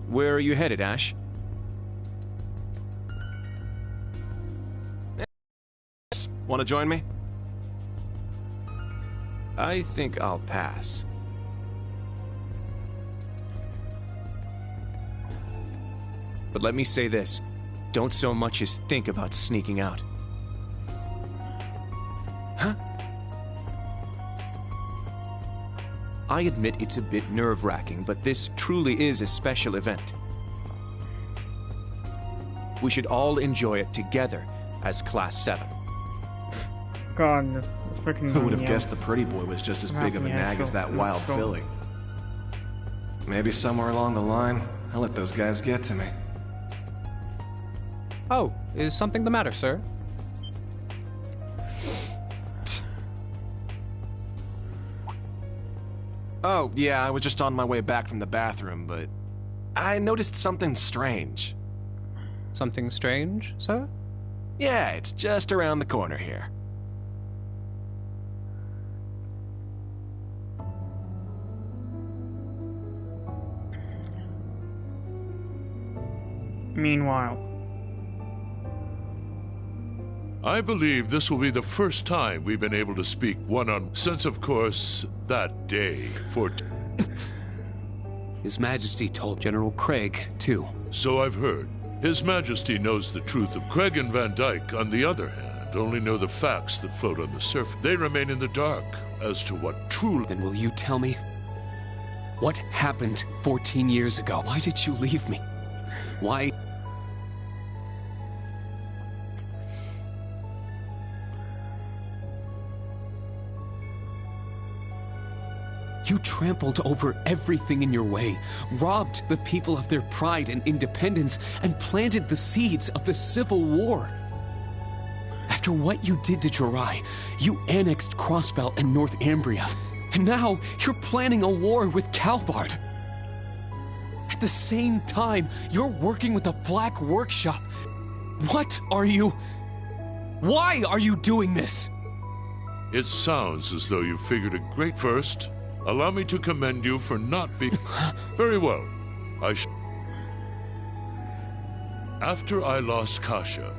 Where are you headed, Ash? Want to join me? I think I'll pass. But let me say this. Don't so much as think about sneaking out. Huh? I admit it's a bit nerve-wracking, but this truly is a special event. We should all enjoy it together as Class 7. God, freaking. Who would have guessed the pretty boy was just as big of a nag as that wild filly? Maybe somewhere along the line, I'll let those guys get to me. Oh, is something the matter, sir? Oh, yeah, I was just on my way back from the bathroom, but I noticed something strange. Something strange, sir? Yeah, it's just around the corner here. Meanwhile. I believe this will be the first time we've been able to speak one-on-one since, of course, that day for... His Majesty told General Craig, too. So I've heard. His Majesty knows the truth of Craig and Van Dyke, on the other hand, only know the facts that float on the surface. They remain in the dark as to what truly... Then will you tell me? What happened 14 years ago? Why did you leave me? Why... You trampled over everything in your way, robbed the people of their pride and independence, and planted the seeds of the Civil War. After what you did to Jirai, you annexed Crossbelt and North Ambria, and now you're planning a war with Calvard. At the same time, you're working with the Black Workshop. What are you... Why are you doing this? It sounds as though you figured a great first. Allow me to commend you for not being... Very well. After I lost Kasha,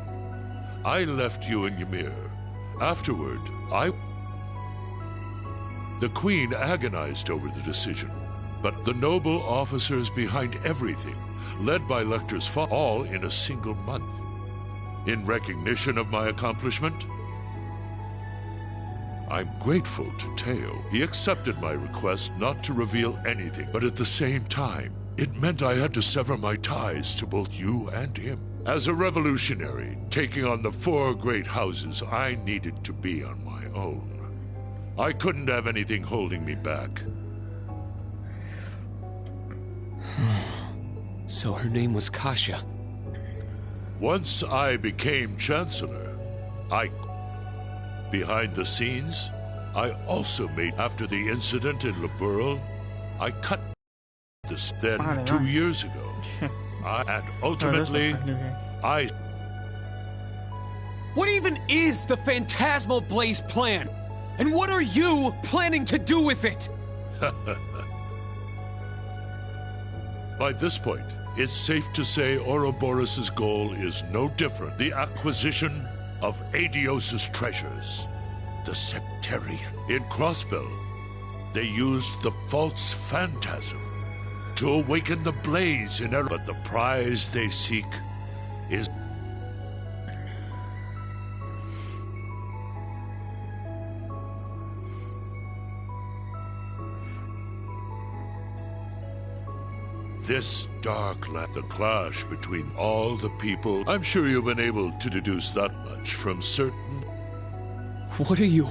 I left you and Ymir. Afterward, The Queen agonized over the decision, but the noble officers behind everything, led by Lecter's father, all in a single month. In recognition of my accomplishment, I'm grateful to Teo. He accepted my request not to reveal anything, but at the same time, it meant I had to sever my ties to both you and him. As a revolutionary, taking on the 4 great houses, I needed to be on my own. I couldn't have anything holding me back. So her name was Kasha. Once I became Chancellor, behind the scenes, I also made, after the incident in Liberl, I cut this then 2 years ago. And ultimately, What even is the Phantasmal Blaze plan? And what are you planning to do with it? By this point, it's safe to say Ouroboros' goal is no different. The acquisition of Adios' treasures. The Septarian. In Crossbell, they used the false phantasm to awaken the blaze in Erebonia. But the prize they seek is... This dark land, the clash between all the people. I'm sure you've been able to deduce that much from certain... What are you?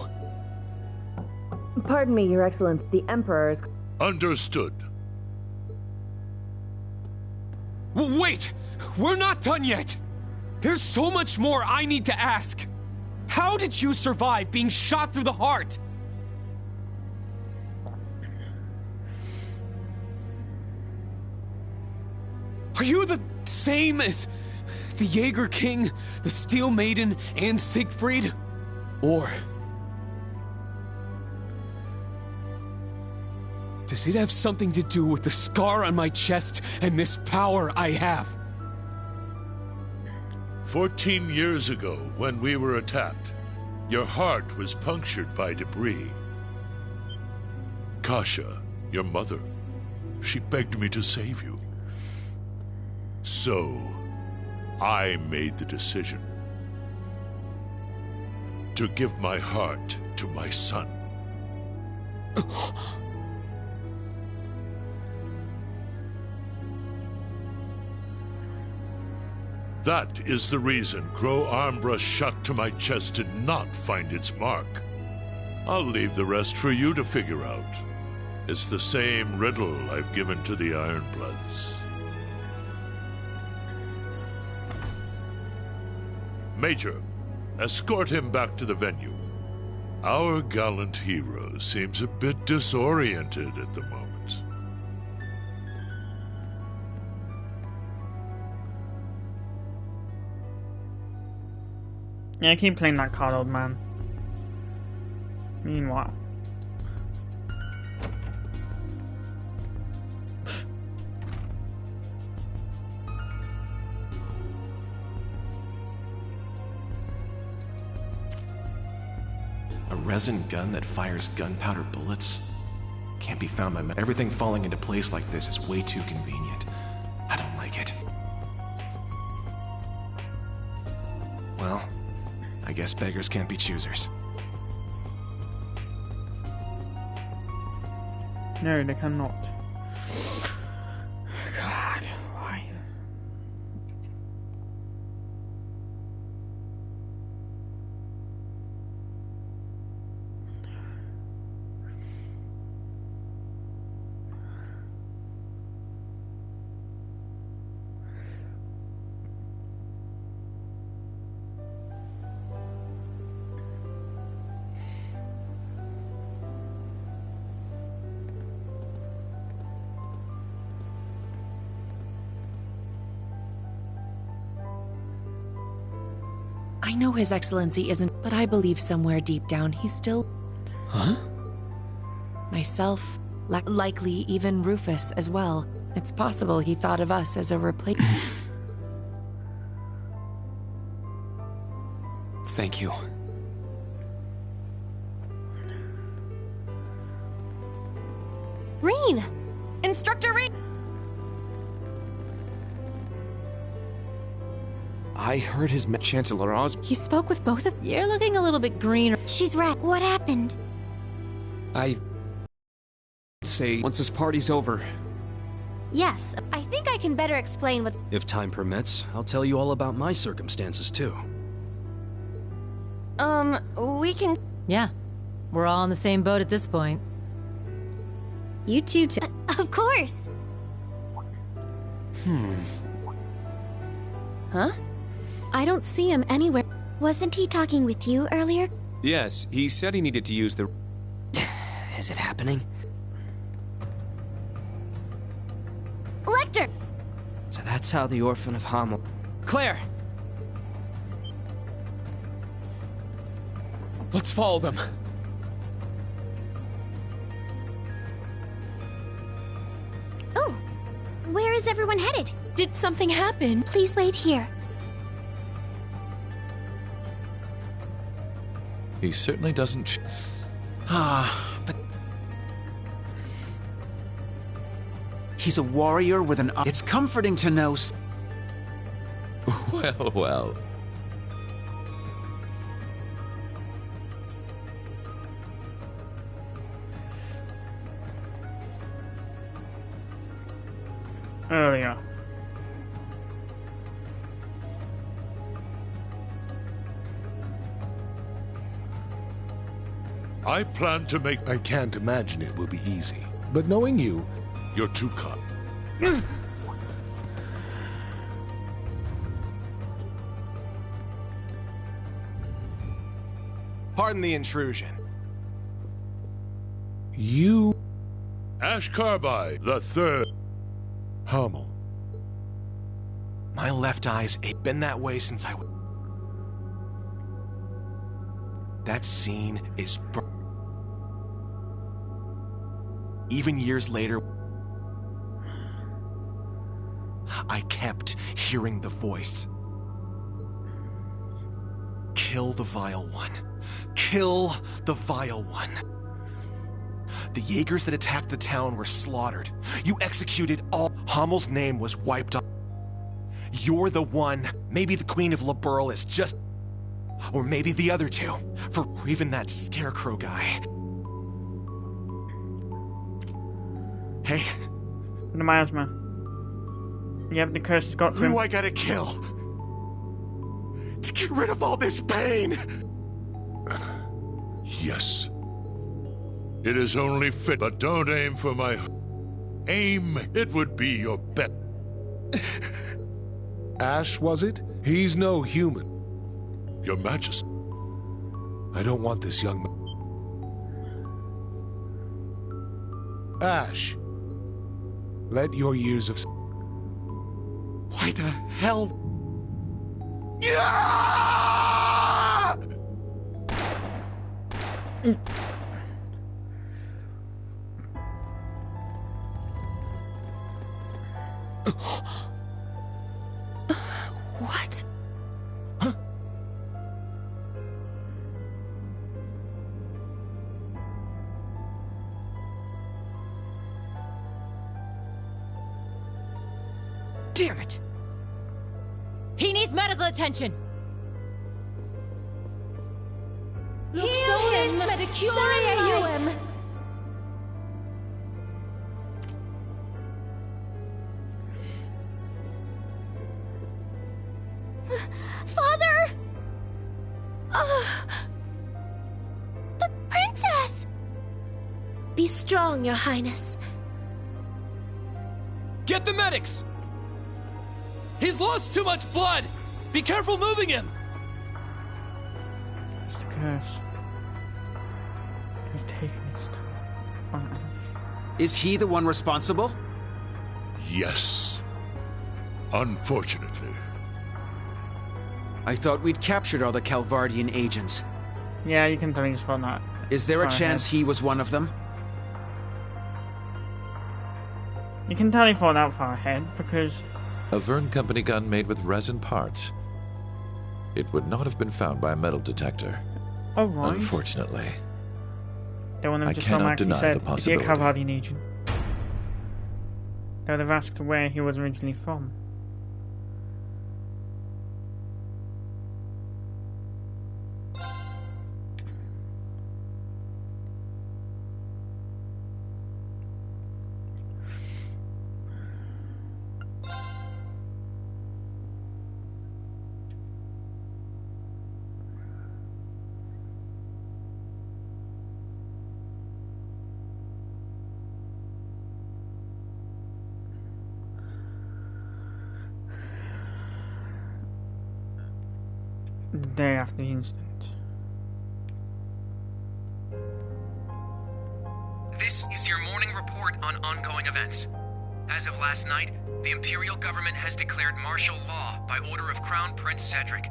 Pardon me, Your Excellency. The Emperor's... Understood. Wait! We're not done yet! There's so much more I need to ask! How did you survive being shot through the heart? Are you the same as the Jaeger King, the Steel Maiden, and Siegfried? Or Does it have something to do with the scar on my chest and this power I have? 14 years ago, when we were attacked, your heart was punctured by debris. Kasha, your mother, she begged me to save you. So, I made the decision to give my heart to my son. That is the reason Crow Armbrush shot to my chest did not find its mark. I'll leave the rest for you to figure out. It's the same riddle I've given to the Ironbloods. Major, escort him back to the venue. Our gallant hero seems a bit disoriented at the moment. Yeah, keep playing that card, old man. Meanwhile. A resin gun that fires gunpowder bullets? Can't be found by everything falling into place like this is way too convenient. I don't like it. Well, I guess beggars can't be choosers. No, they cannot. God, why? I know His Excellency isn't, but I believe somewhere deep down he's still... Huh? Myself, likely even Rufus as well. It's possible he thought of us as a replacement. Thank you. Rain! Instructor Rain! I heard his Chancellor Oz. You spoke with both of... You're looking a little bit green. She's right. What happened? I say once this party's over. Yes, I think I can better explain what's... If time permits, I'll tell you all about my circumstances too. We can... Yeah, we're all in the same boat at this point. You two of course. Huh? I don't see him anywhere. Wasn't he talking with you earlier? Yes, he said he needed to use the... Is it happening? Lecter! So that's how the Orphan of Hamel... Claire! Let's follow them. Oh, where is everyone headed? Did something happen? Please wait here. He certainly doesn't... But... He's a warrior with an... It's comforting to know... Well, well. Earlier. I plan to make... I can't imagine it will be easy. But knowing you... You're too kind. Pardon the intrusion. You... Ash Carby, the third. Hummel. My left eye's been that way since I... That scene is... Even years later, I kept hearing the voice. Kill the Vile One. Kill the Vile One. The Jaegers that attacked the town were slaughtered. You executed all. Hammel's name was wiped off. You're the one. Maybe the Queen of Liberl is just... Or maybe the other two. For even that scarecrow guy. Hey. The miasma. Yep, the curse has got to him. Who I gotta kill? To get rid of all this pain! Yes. It is only fit, but don't aim for my... Aim, it would be your bet. Ash, was it? He's no human. Your Majesty. I don't want this young man. Ash. Let your years of... Why the hell? What? Huh? Damn it! He needs medical attention! Luxonis medicurium. Father! The princess! Be strong, Your Highness. Get the medics! He's lost too much blood! Be careful moving him! It's the curse. He's taken his toll on Ash. Is he the one responsible? Yes. Unfortunately. I thought we'd captured all the Calvardian agents. Yeah, you can tell he's from that. Is there a far chance ahead. he was one of them? You can tell he fought that far ahead because... A Vern Company gun made with resin parts. It would not have been found by a metal detector. Oh, right. Unfortunately. They want them I to cannot come back and deny said, the possibility. "Is he a Calvardian agent?" They would have asked where he was originally from. The day after the incident. This is your morning report on ongoing events. As of last night, the Imperial government has declared martial law by order of Crown Prince Cedric.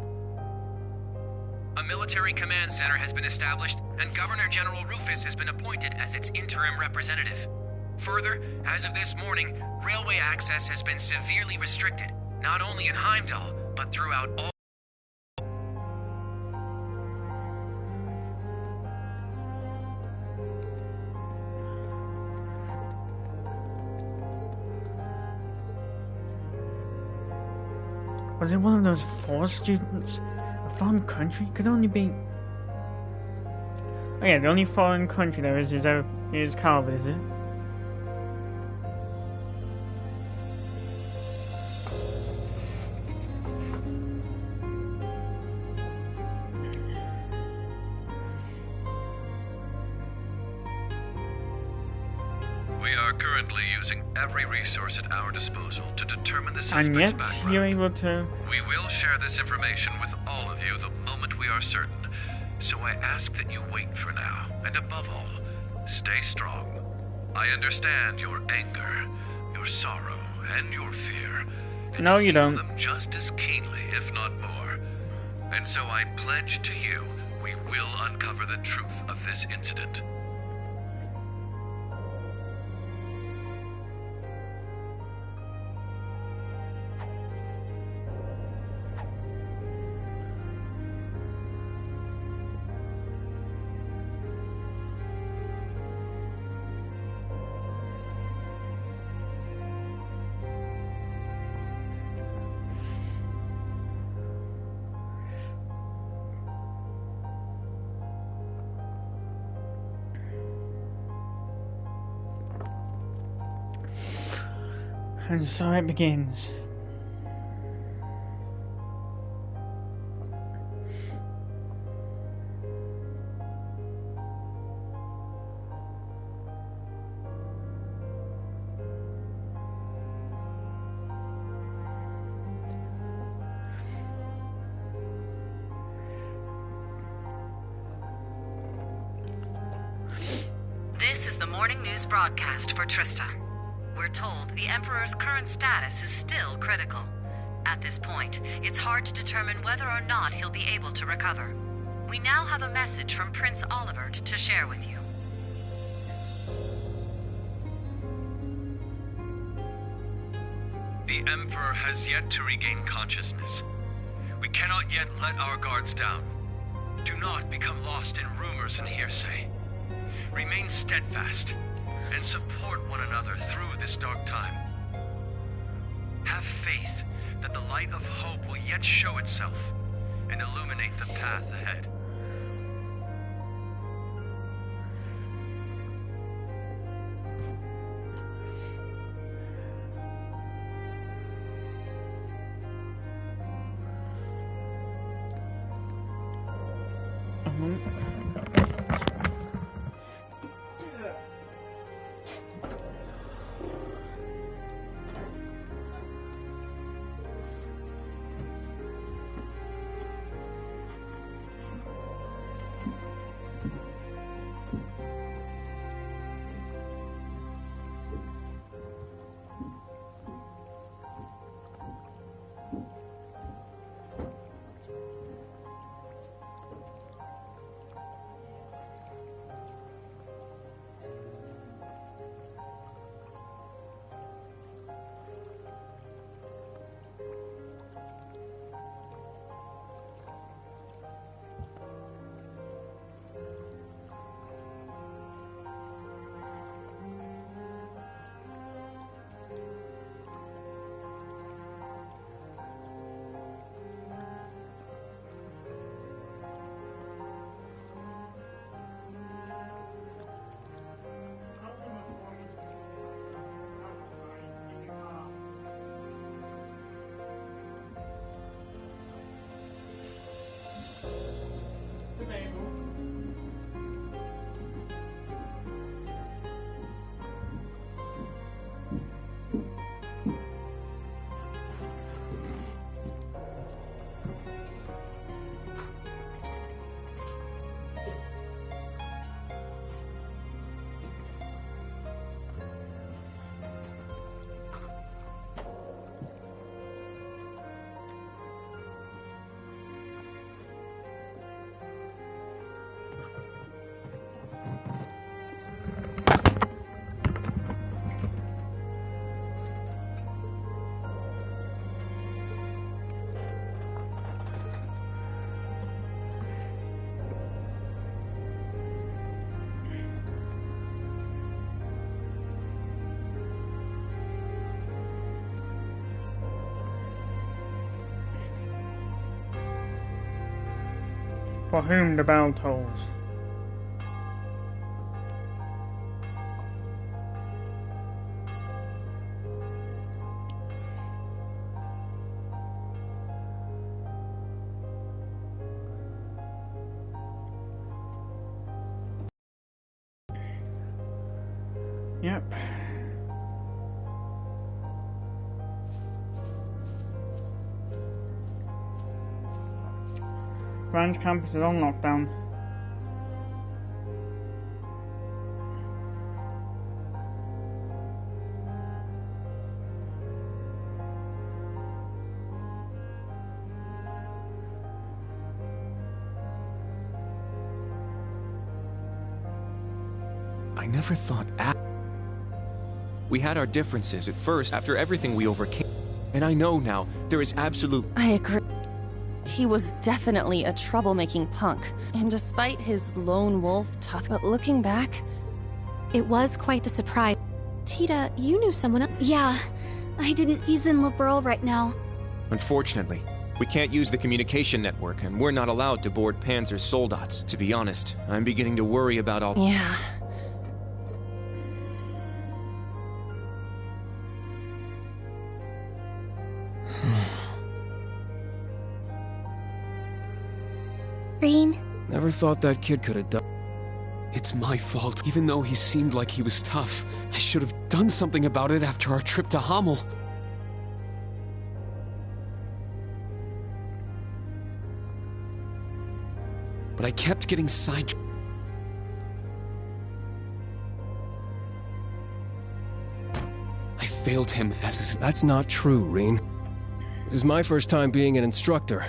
A military command center has been established, and Governor General Rufus has been appointed as its interim representative. Further, as of this morning, railway access has been severely restricted, not only in Heimdall, but throughout all. Was it one of those 4 students? A foreign country? Could only be... Oh yeah, the only foreign country there is Calvert, is it? We are currently using every resource at our disposal to determine the And suspect's yet, background. you're able to... We will share this information with all of you the moment we are certain. So I ask that you wait for now, and above all, stay strong. I understand your anger, your sorrow, and your fear. And No, you don't. them just as keenly, if not more. And so I pledge to you, we will uncover the truth of this incident. And so it begins. This is the morning news broadcast for Trista. We're told the Emperor's current status is still critical. At this point, it's hard to determine whether or not he'll be able to recover. We now have a message from Prince Olivert to share with you. The Emperor has yet to regain consciousness. We cannot yet let our guards down. Do not become lost in rumors and hearsay. Remain steadfast and support one another through this dark time. Have faith that the light of hope will yet show itself and illuminate the path ahead. For whom the bell tolls. Yep. Ranch campus is on lockdown. I never thought we had our differences at first after everything we overcame. And I know now there is absolute... I agree. He was definitely a troublemaking punk. And despite his lone wolf tough, but looking back... It was quite the surprise. Tita, you knew someone else. Yeah, I didn't. He's in Liberl right now. Unfortunately, we can't use the communication network, and we're not allowed to board Panzer's soldats. To be honest, I'm beginning to worry about all... Yeah. Rean? Never thought that kid could have done. It's my fault. Even though he seemed like he was tough, I should have done something about it after our trip to Hamel. But I kept getting sidetracked. I failed him as his... That's not true, Rean. This is my first time being an instructor,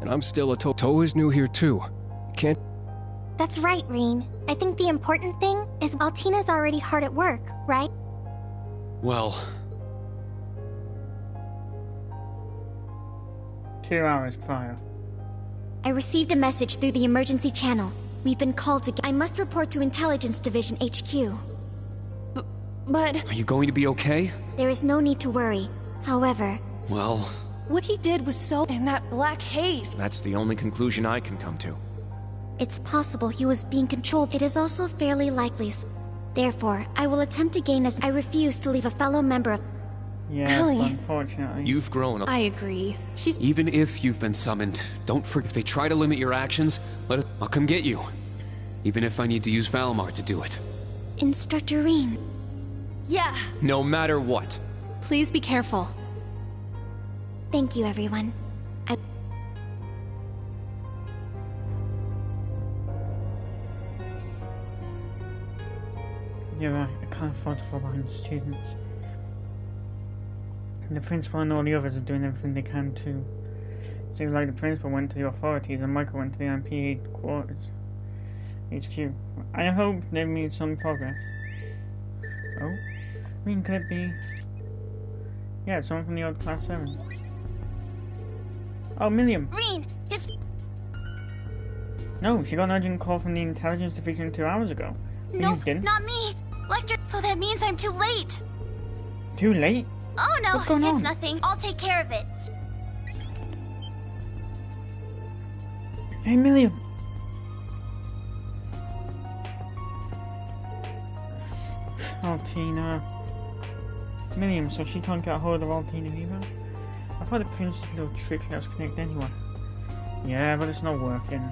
and I'm still a Toa is new here too. Can't... That's right, Rean. I think the important thing is Altina's already hard at work, right? Well... 2 hours prior. I received a message through the emergency channel. We've been called to... I must report to Intelligence Division HQ. But... Are you going to be okay? There is no need to worry. However... Well... What he did was so... In that black haze. That's the only conclusion I can come to. It's possible he was being controlled. It is also fairly likely. Therefore, I will attempt to gain as I refuse to leave a fellow member of... Yeah, unfortunately. You've grown. I agree. Even if you've been summoned, don't forget, if they try to limit your actions, I'll come get you. Even if I need to use Valimar to do it. Instructor Rean. Yeah. No matter what. Please be careful. Thank you, everyone. You're right, I can't afford to fall behind the students. And the principal and all the others are doing everything they can too. Seems like the principal went to the authorities and Michael went to the MP quarters. HQ. I hope they've made some progress. Oh? I mean, could it be... Yeah, someone from the old Class 7. Oh, Milliam! Rean! His... No, she got an urgent call from the Intelligence Division 2 hours ago. Nope, not me! Lecture... So that means I'm too late! Too late? Oh no, What's going on? It's nothing. I'll take care of it. Hey, Milliam! Altina. Milliam, so she can't get a hold of Altina either? I thought the Prince's little trick let us connect anyway. Yeah, but it's not working.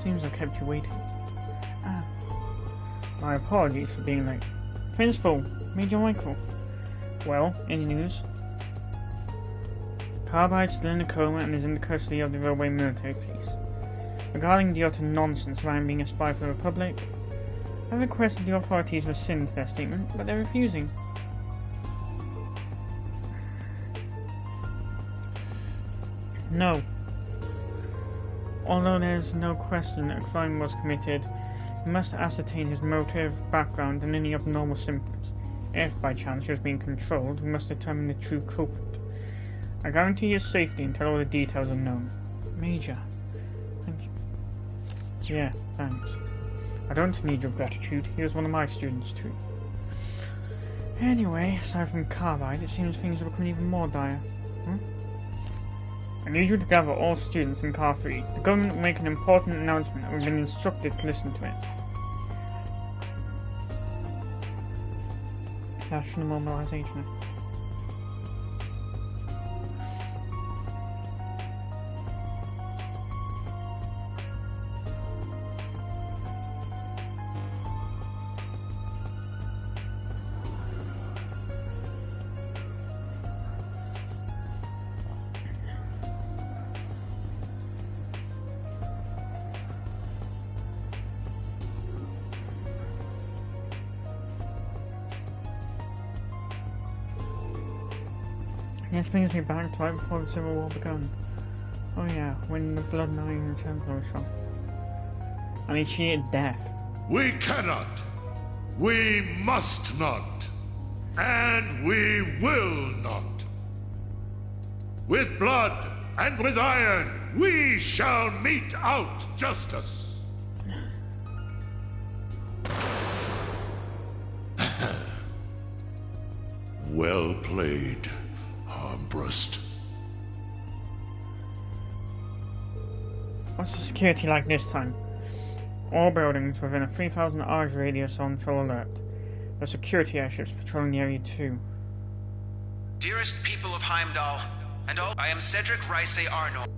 Seems I kept you waiting. Ah. My apologies for being late. Principal, Major Michael. Well, any news? Carbide's still in a coma and is in the custody of the Railway Military Police. Regarding the utter nonsense around being a spy for the Republic, I requested the authorities rescind their statement, but they're refusing. No. Although there's no question that a crime was committed, we must ascertain his motive, background, and any abnormal symptoms. If, by chance, he was being controlled, we must determine the true culprit. I guarantee his safety until all the details are known. Major. Thank you. Yeah, thanks. I don't need your gratitude. He was one of my students, too. Anyway, aside from Carbide, it seems things are becoming even more dire. I need you to gather all students in Car 3. The government will make an important announcement and we've been instructed to listen to it. National mobilization. This brings me back to right before the Civil War began. Oh yeah, when the Blood 9 Chancellor was shot. And he cheated death. We cannot. We must not. And we will not. With blood and with iron, we shall mete out justice. Well played, Armbrust. What's the security like this time? All buildings within a 3,000 hours radius on full alert. The security airships patrolling the area too. Dearest people of Heimdall, and all, I am Cedric Rice Arnold.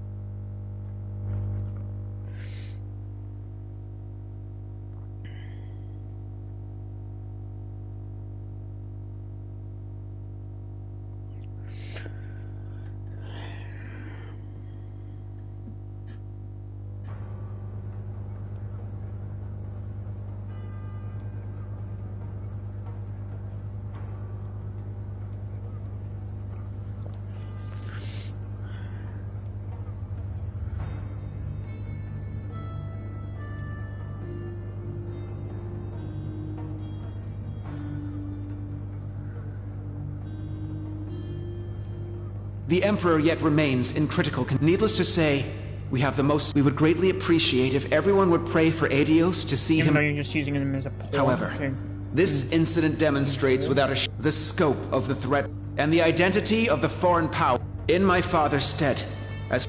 The Emperor yet remains in critical condition. Needless to say, we have the most. We would greatly appreciate if everyone would pray for Adios to see Even him. though you're just using him as a pawn. However, this incident demonstrates without the scope of the threat and the identity of the foreign power in my father's stead. As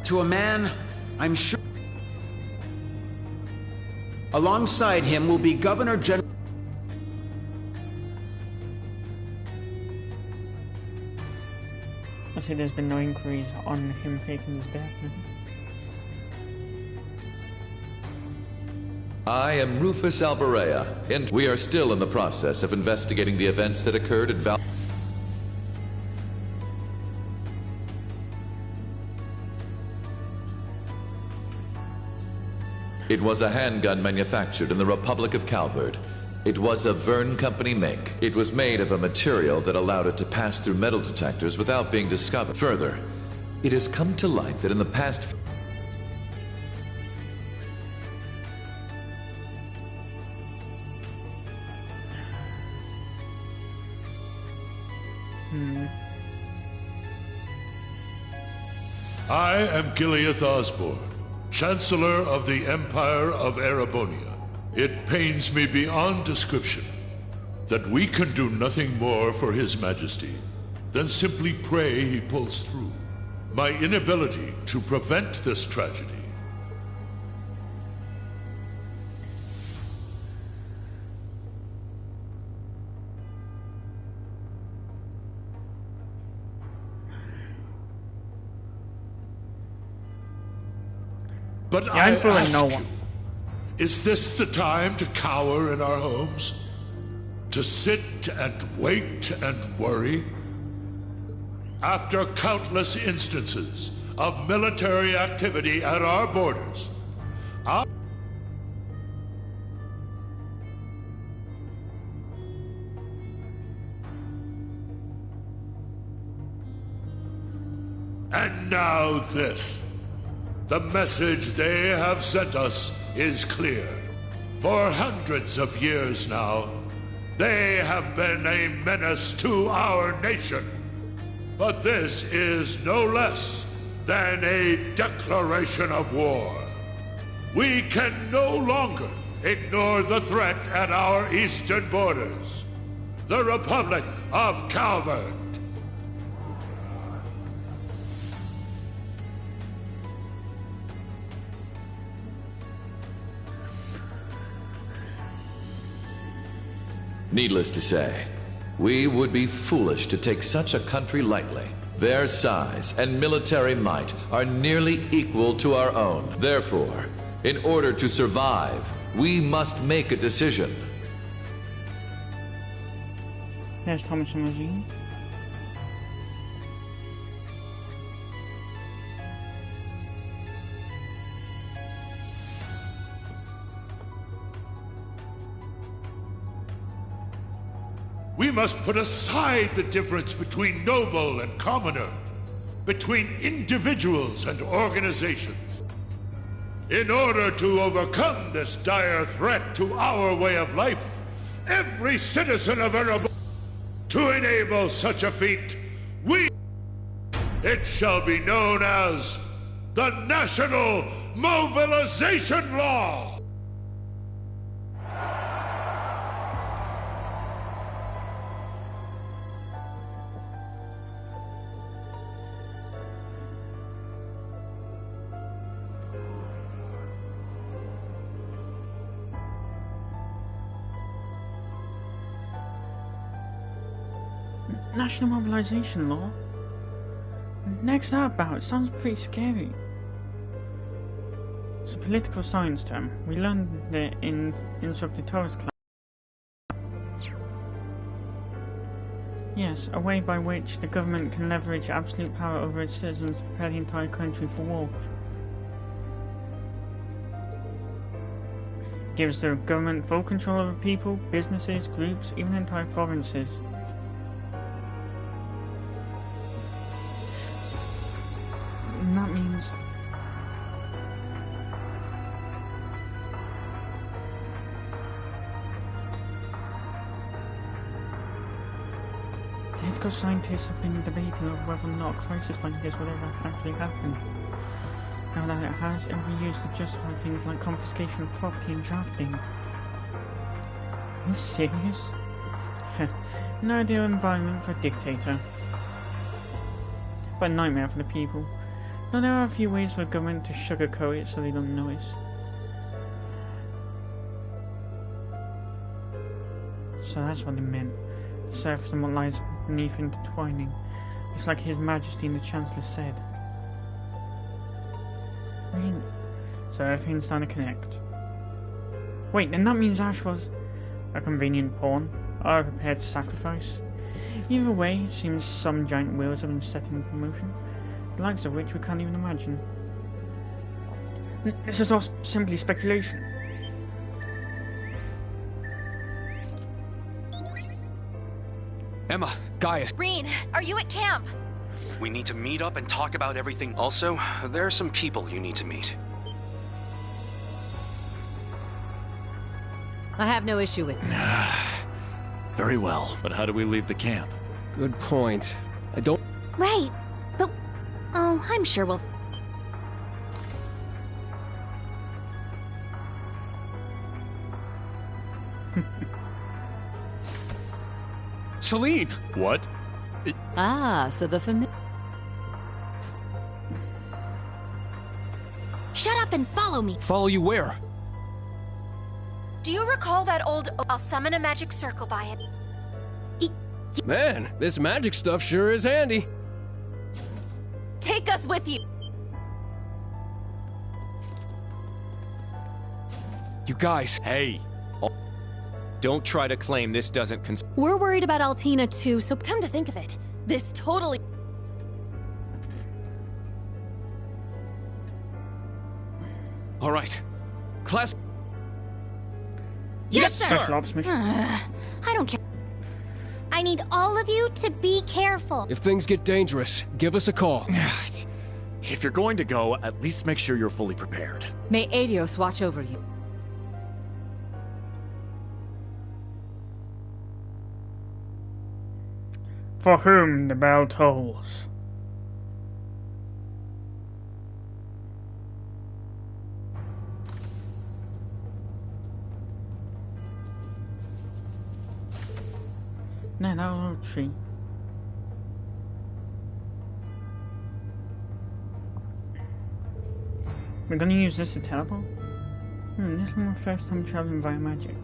to a man, I'm sure. Alongside him will be Governor General. I say there's been no inquiries on him faking his death. I am Rufus Alberea, and we are still in the process of investigating the events that occurred at Val. It was a handgun manufactured in the Republic of Calvard. It was a Verne Company make. It was made of a material that allowed it to pass through metal detectors without being discovered. Further, it has come to light that in the past... I am Gileath Osborne, Chancellor of the Empire of Erebonia. It pains me beyond description that we can do nothing more for His Majesty than simply pray he pulls through. My inability to prevent this tragedy But yeah, I ask no one. Is this the time to cower in our homes? To sit and wait and worry? After countless instances of military activity at our borders, and now this. The message they have sent us is clear. For hundreds of years now, they have been a menace to our nation. But this is no less than a declaration of war. We can no longer ignore the threat at our eastern borders. The Republic of Calvard. Needless to say, we would be foolish to take such a country lightly. Their size and military might are nearly equal to our own. Therefore, in order to survive, we must make a decision. There's Thomas and Regine. We must put aside the difference between noble and commoner, between individuals and organizations. In order to overcome this dire threat to our way of life, every citizen of Erebonia, to enable such a feat, it shall be known as the National Mobilization Law. national mobilization law? Next that about sounds pretty scary. It's a political science term. We learned it in Instructor Torres class. Yes, a way by which the government can leverage absolute power over its citizens to prepare the entire country for war. Gives the government full control over people, businesses, groups, even entire provinces. And that means political scientists have been debating over whether or not a crisis like this would ever actually happen. Now that it has, it will be used to justify things like confiscation of property and drafting. Are you serious? An ideal environment for a dictator. But a nightmare for the people. Now there are a few ways for the government to sugarcoat it so they don't notice. So that's what it meant. The surface and what lies beneath intertwining. Just like His Majesty and the Chancellor said. So everything's starting to connect. Wait, then that means Ash was a convenient pawn, or a prepared sacrifice. Either way, it seems some giant wheels have been set in motion, the likes of which we can't even imagine. This is all simply speculation. Emma, Gaius. Reen, are you at camp? We need to meet up and talk about everything. Also, there are some people you need to meet. I have no issue with it. Very well, but how do we leave the camp? Good point. I don't... Right, but... Oh, I'm sure we'll... Celine! What? So the familiar... Shut up and follow me! Follow you where? Do you recall that old... I'll summon a magic circle by it. Man, this magic stuff sure is handy. Take us with you! You guys... Hey! Don't try to claim this doesn't We're worried about Altina too, so come to think of it, this totally... All right. Class... Yes, sir! I don't care. I need all of you to be careful. If things get dangerous, give us a call. If you're going to go, at least make sure you're fully prepared. May Adios watch over you. For whom the bell tolls. No, that little tree. We're gonna use this to teleport? This is my first time traveling via magic.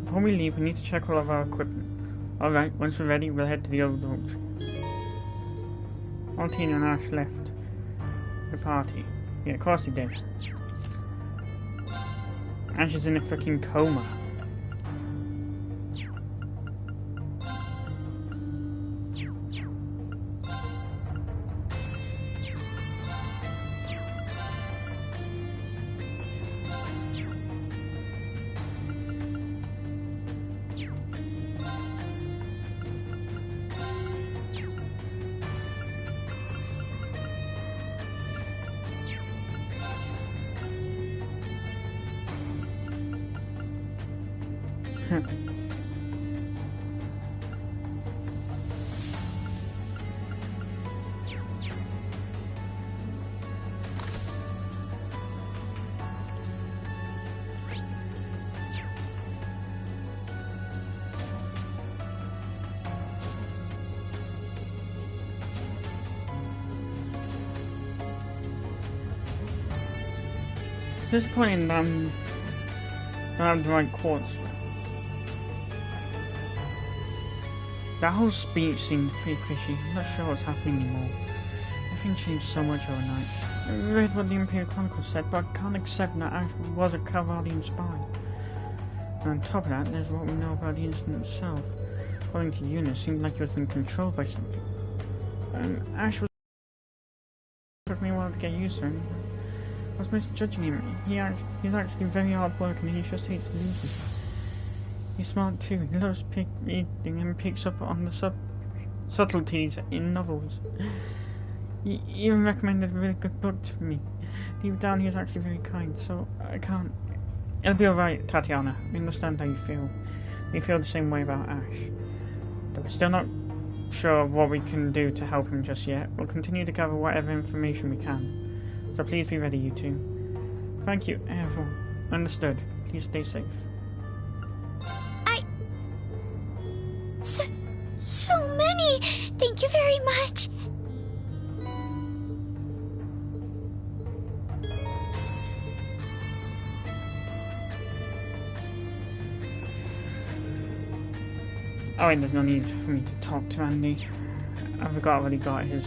Before we leave, we need to check all of our equipment. Alright, once we're ready, we'll head to the old lodge. Altina and Ash left the party. Yeah, of course he did. Ash is in a freaking coma. Disappointing that I don't have the right quartz. That whole speech seemed pretty fishy. I'm not sure what's happening anymore. Everything changed so much overnight. I read what the Imperial Chronicles said, but I can't accept that Ash was a Calvardian spy. And on top of that, there's what we know about the incident itself. According to Eunice, it seemed like he was being controlled by something. Ash was... It took me a while to get used to him. I was misjudging him. He's actually very hard working and he just hates losing. He's smart too. He loves reading and picks up on the subtleties in novels. He even recommended a really good book to me. Deep down, he was actually very kind, so I can't... It'll be alright, Tatiana. We understand how you feel. We feel the same way about Ash. But we're still not sure what we can do to help him just yet. We'll continue to gather whatever information we can. So please be ready, you two. Thank you, everyone. Understood. Please stay safe. So many! Thank you very much! Oh wait, there's no need for me to talk to Andy. I forgot what he got his...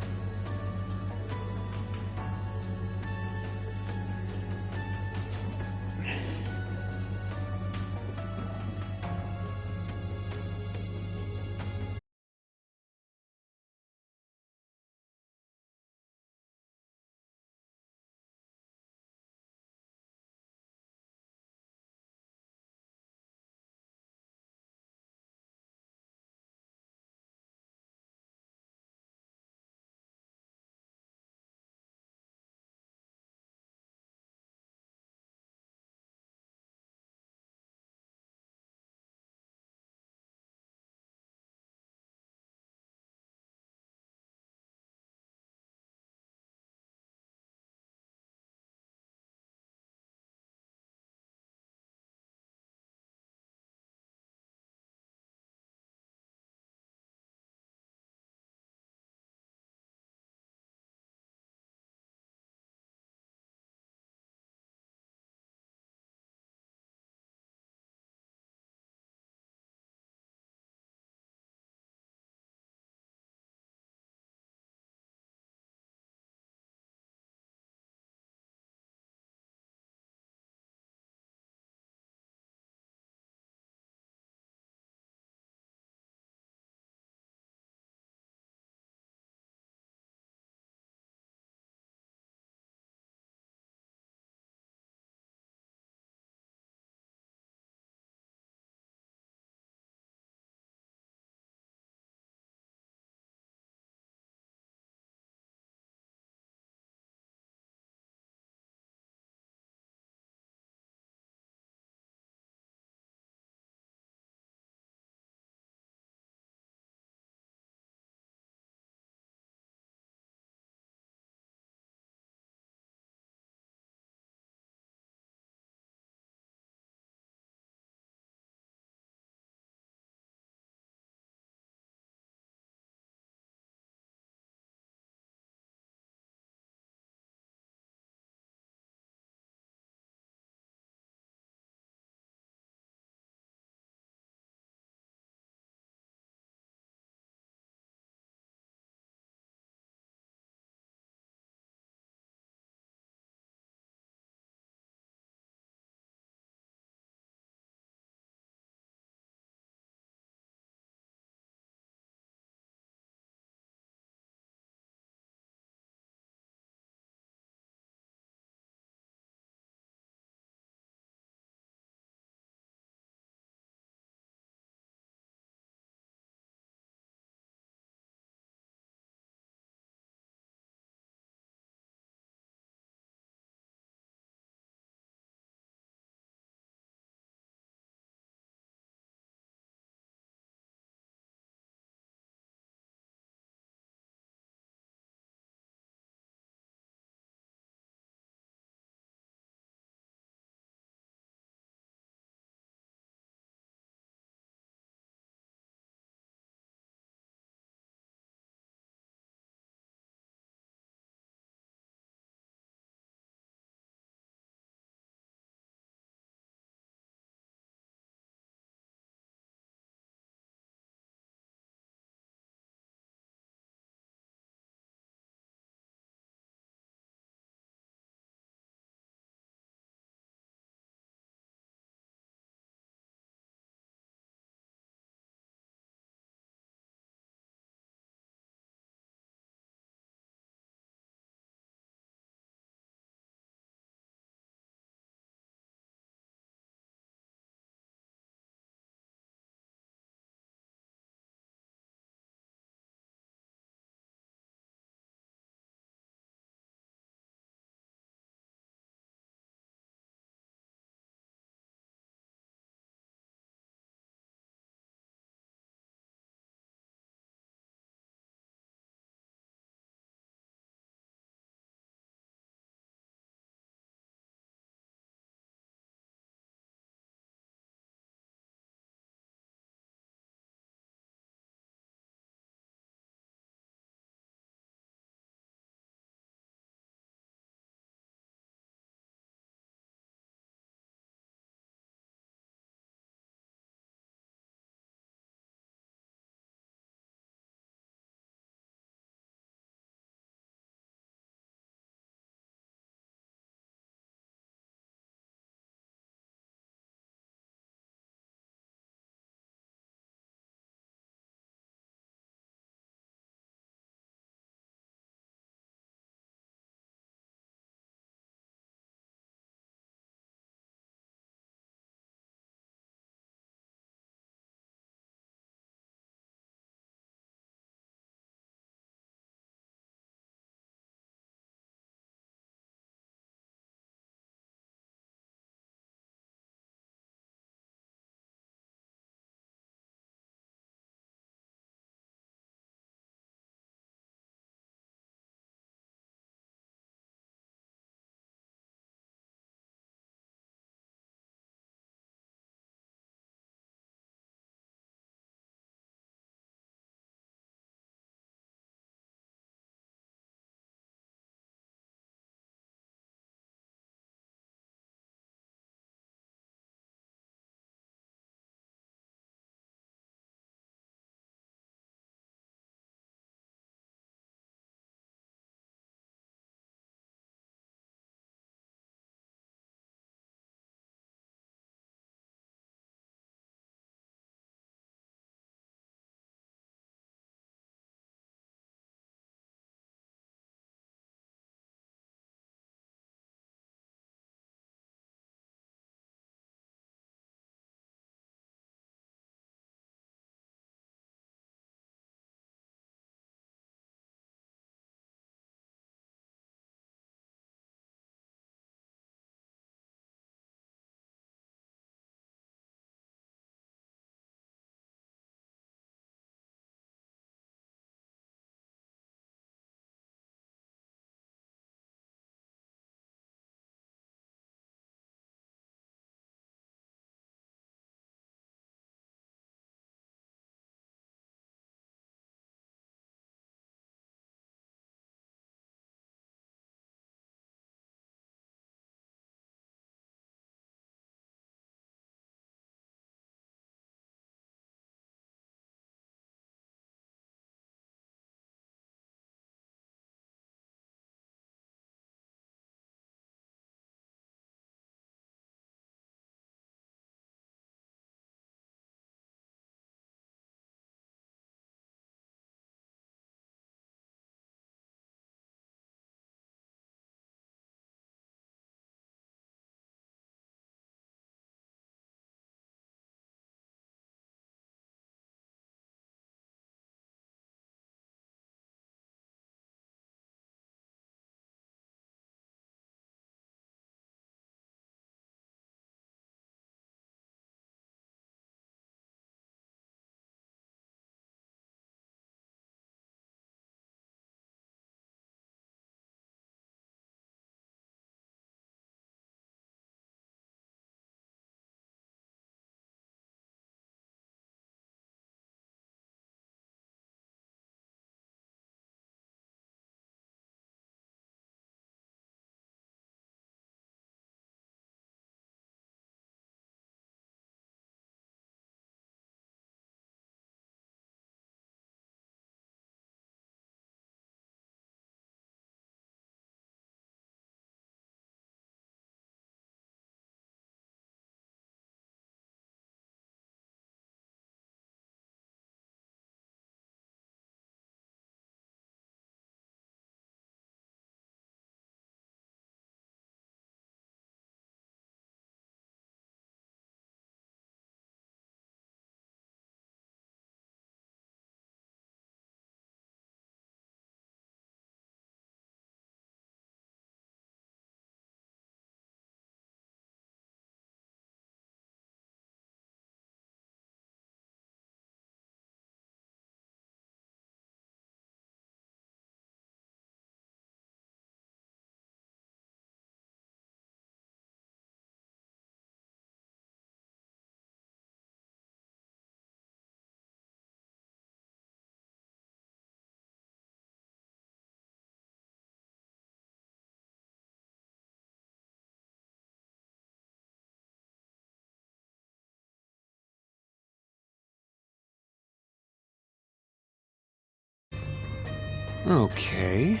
Okay.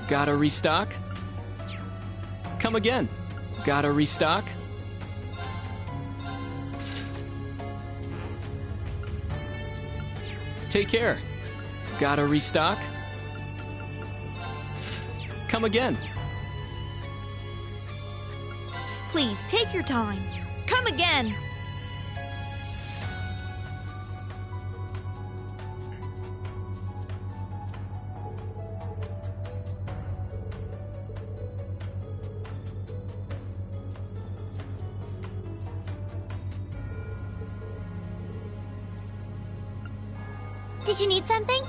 Gotta restock? Come again. Gotta restock? Take care. Gotta restock? Come again. Please, take your time. Come again. Did you need something?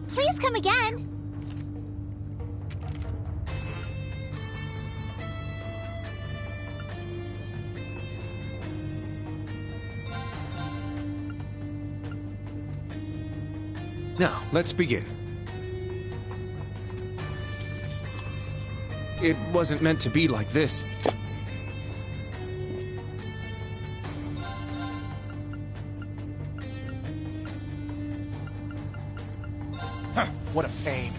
Please come again. Now, let's begin. It wasn't meant to be like this. What a pain.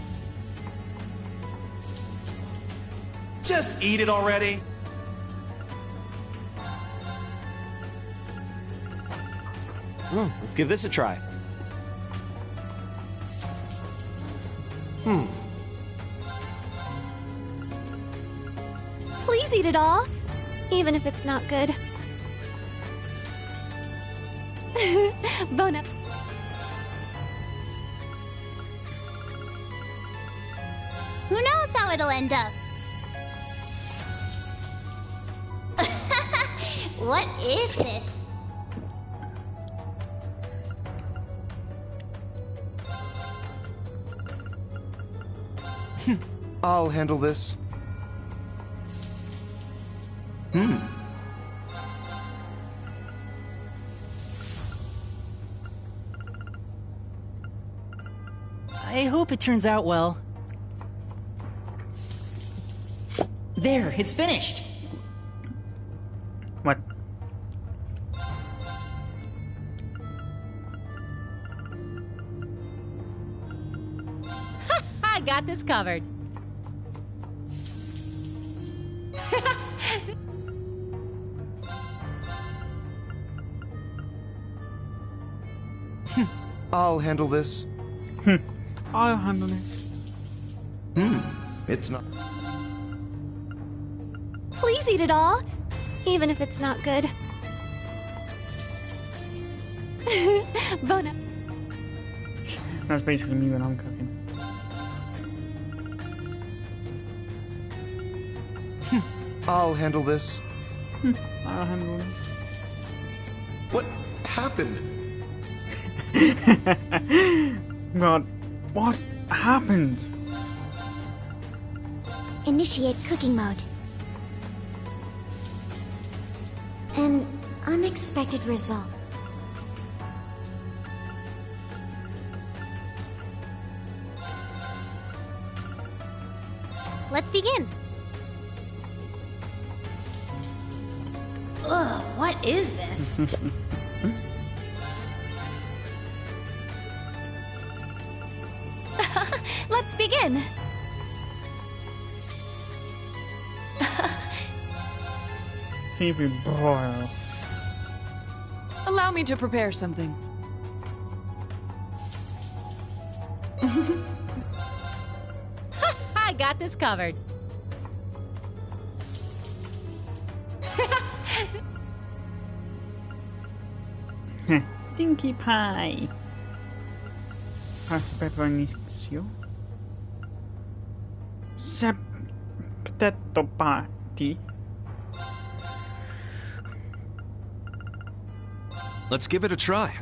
Just eat it already. Let's give this a try. Please eat it all, even if it's not good. Bon app- Who knows how it'll end up? What is this? I'll handle this. I hope it turns out well. There, it's finished. What? I got this covered. I'll handle this. I'll handle this. It's not. Please eat it all, even if it's not good. Bon app- That's basically me when I'm cooking. I'll handle this. I'll handle this. What happened? God, what happened? Initiate cooking mode. An unexpected result. Let's begin. Ugh, what is this? Let's begin. Seafood broil. Allow me to prepare something. got this covered. Stinky pie. Pasta pepperoni seal. Potato party. Let's give it a try.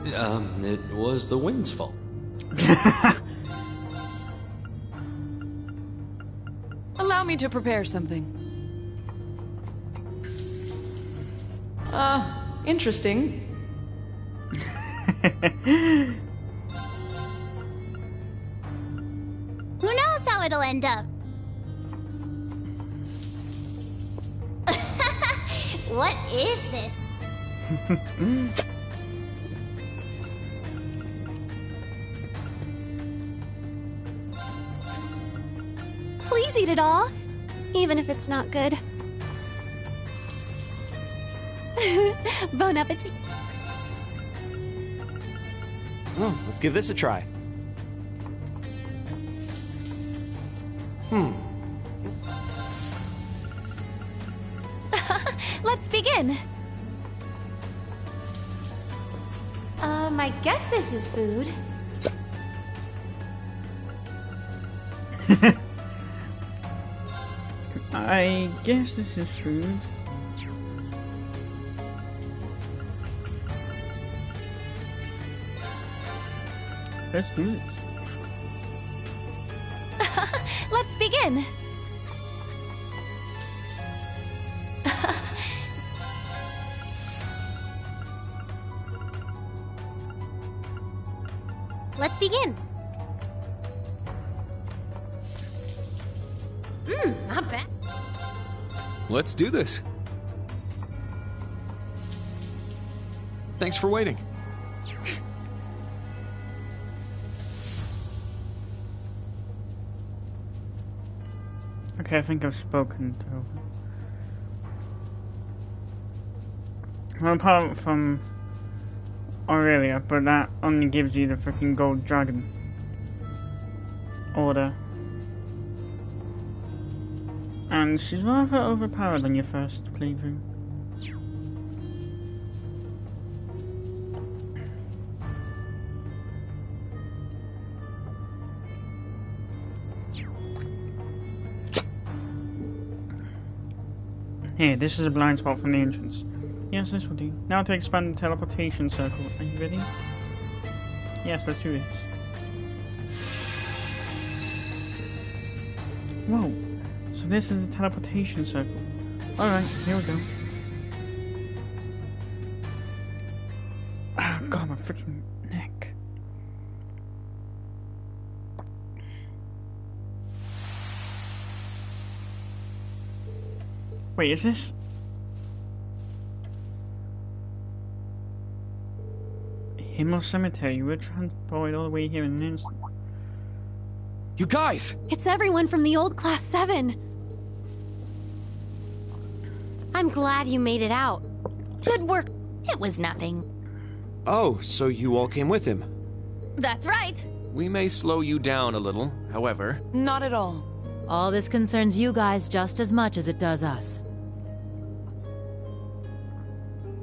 It was the wind's fault. Allow me to prepare something. Interesting. Who knows how it'll end up? What is this? Please eat it all, even if it's not good. Bon appetit. Let's give this a try. Let's begin. I guess this is food. I guess this is food. Let's do this. Let's begin. Let's begin. Not bad. Let's do this. Thanks for waiting. Okay, I think I've spoken to her. Well, apart from Aurelia, but that only gives you the freaking gold dragon order. And she's rather overpowered on your first playthrough. Here, this is a blind spot from the entrance. Yes, this will do. Now to expand the teleportation circle. Are you ready? Yes, let's do this. Whoa. So this is a teleportation circle. Alright, here we go. Oh god, my freaking neck. Wait, is this? Himmel Cemetery? We're transported all the way here in an instant. You guys! It's everyone from the old Class 7. I'm glad you made it out. Good work. It was nothing. Oh, so you all came with him? That's right. We may slow you down a little, however. Not at all. All this concerns you guys just as much as it does us.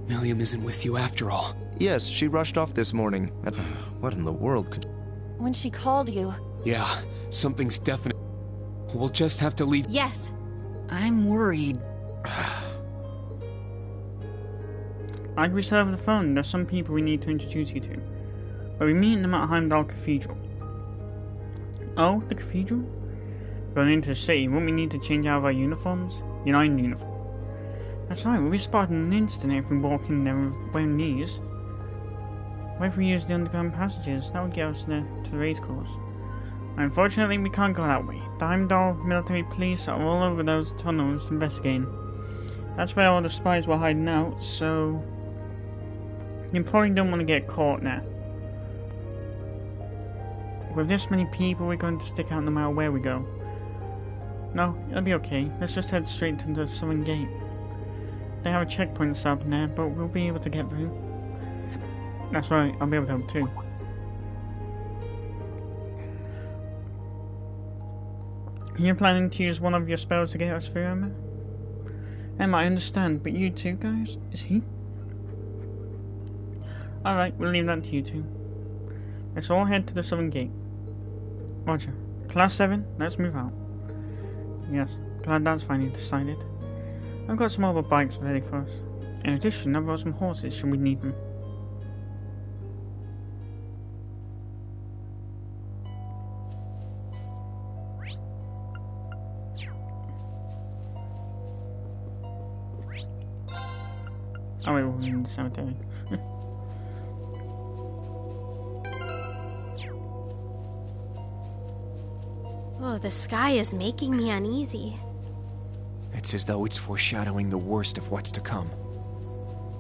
Milliam isn't with you after all. Yes, she rushed off this morning. What in the world could... When she called you. Yeah, something's definite. We'll just have to leave. Yes. I'm worried. Like we said over the phone, there's some people we need to introduce you to. But we're meeting them at Heimdall Cathedral. Oh, the cathedral? Going into the city, won't we need to change out of our uniforms? You're not in uniform. That's right, we'll be spotted in an instant if we walk in there wearing these. What if we use the underground passages? That would get us to the race course. Unfortunately, we can't go that way. The Heimdall military police are all over those tunnels investigating. That's where all the spies were hiding out, so... You probably don't want to get caught now. With this many people, we're going to stick out no matter where we go. No, it'll be okay. Let's just head straight to the southern gate. They have a checkpoint set up there, but we'll be able to get through. That's right, I'll be able to help too. Are you planning to use one of your spells to get us through, Emma? Emma, I understand, but you two guys? Is he? Alright, we'll leave that to you two. Let's all head to the southern gate. Roger. Class 7, let's move out. Yes, glad that's finally decided. I've got some other bikes ready for us. In addition, I've got some horses should we need them. Oh wait, we're in the cemetery. Oh, the sky is making me uneasy. It's as though it's foreshadowing the worst of what's to come.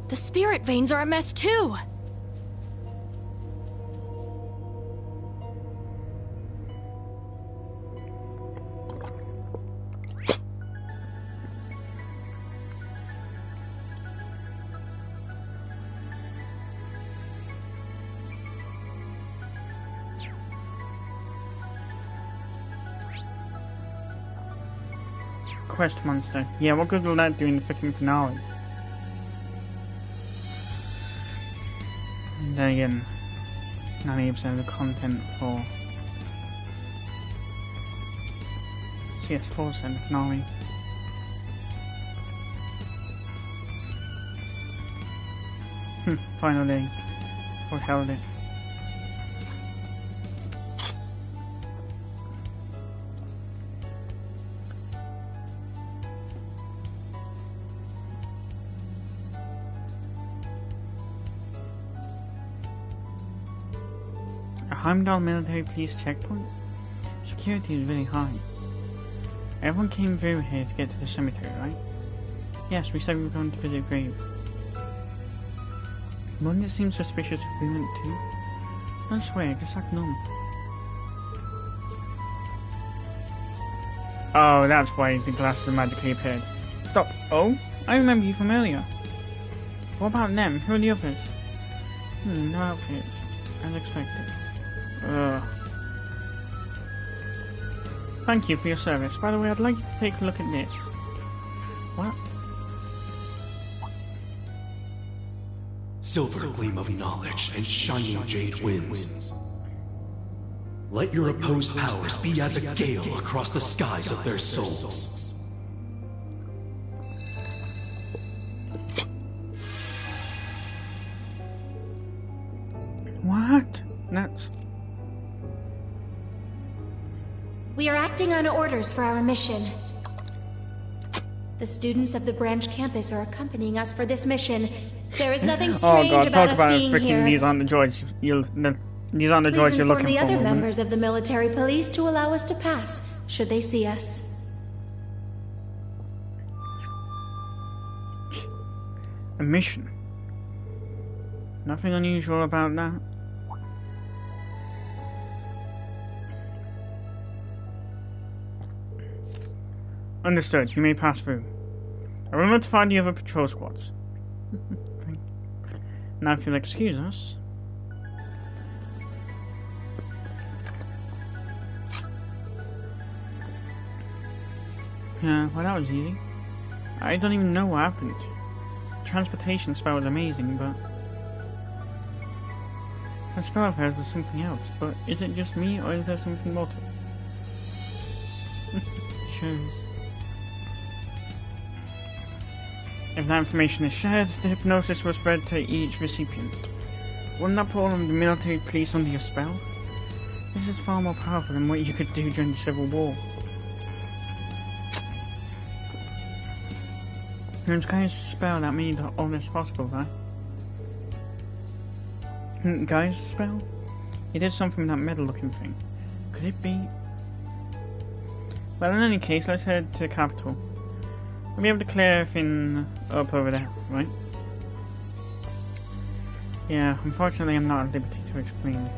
The spirit veins are a mess too! Quest monster. Yeah, what good will that do in the freaking finale? And then again, 90% of the content for CS4 in the finale. Final day. Foreshadowed it. Heimdall military police checkpoint? Security is really high. Everyone came through here to get to the cemetery, right? Yes, we said we were going to visit a grave. Wouldn't it seem suspicious if we went too? Don't swear, just act normal. Oh, that's why the glasses magically appeared. Stop. Oh? I remember you from earlier. What about them? Who are the others? No outfits. As expected. Thank you for your service. By the way, I'd like you to take a look at this. What? Silver gleam of knowledge and shining jade winds. Let your opposed powers be as a gale across the skies of their souls. What? That's... We are acting on orders for our mission. The students of the branch campus are accompanying us for this mission. There is nothing strange about us being here. These aren't the droids these aren't the droids you're looking for. Please inform the other members of the military police to allow us to pass, should they see us. A mission. Nothing unusual about that. Understood. You may pass through. I will notify the other patrol squads. Now, if you'll excuse us. Yeah, well, that was easy. I don't even know what happened. Transportation spell was amazing, but the spell of hers was something else. But is it just me, or is there something more to it? Sure. If that information is shared, the hypnosis will spread to each recipient. Wouldn't that put all of the military police under your spell? This is far more powerful than what you could do during the Civil War. Here's Guy's spell that made all this possible, right? Guy's spell? He did something with that metal-looking thing. Could it be? Well, in any case, let's head to the capital. We'll be able to clear everything up over there, right? Yeah, unfortunately I'm not at liberty to explain.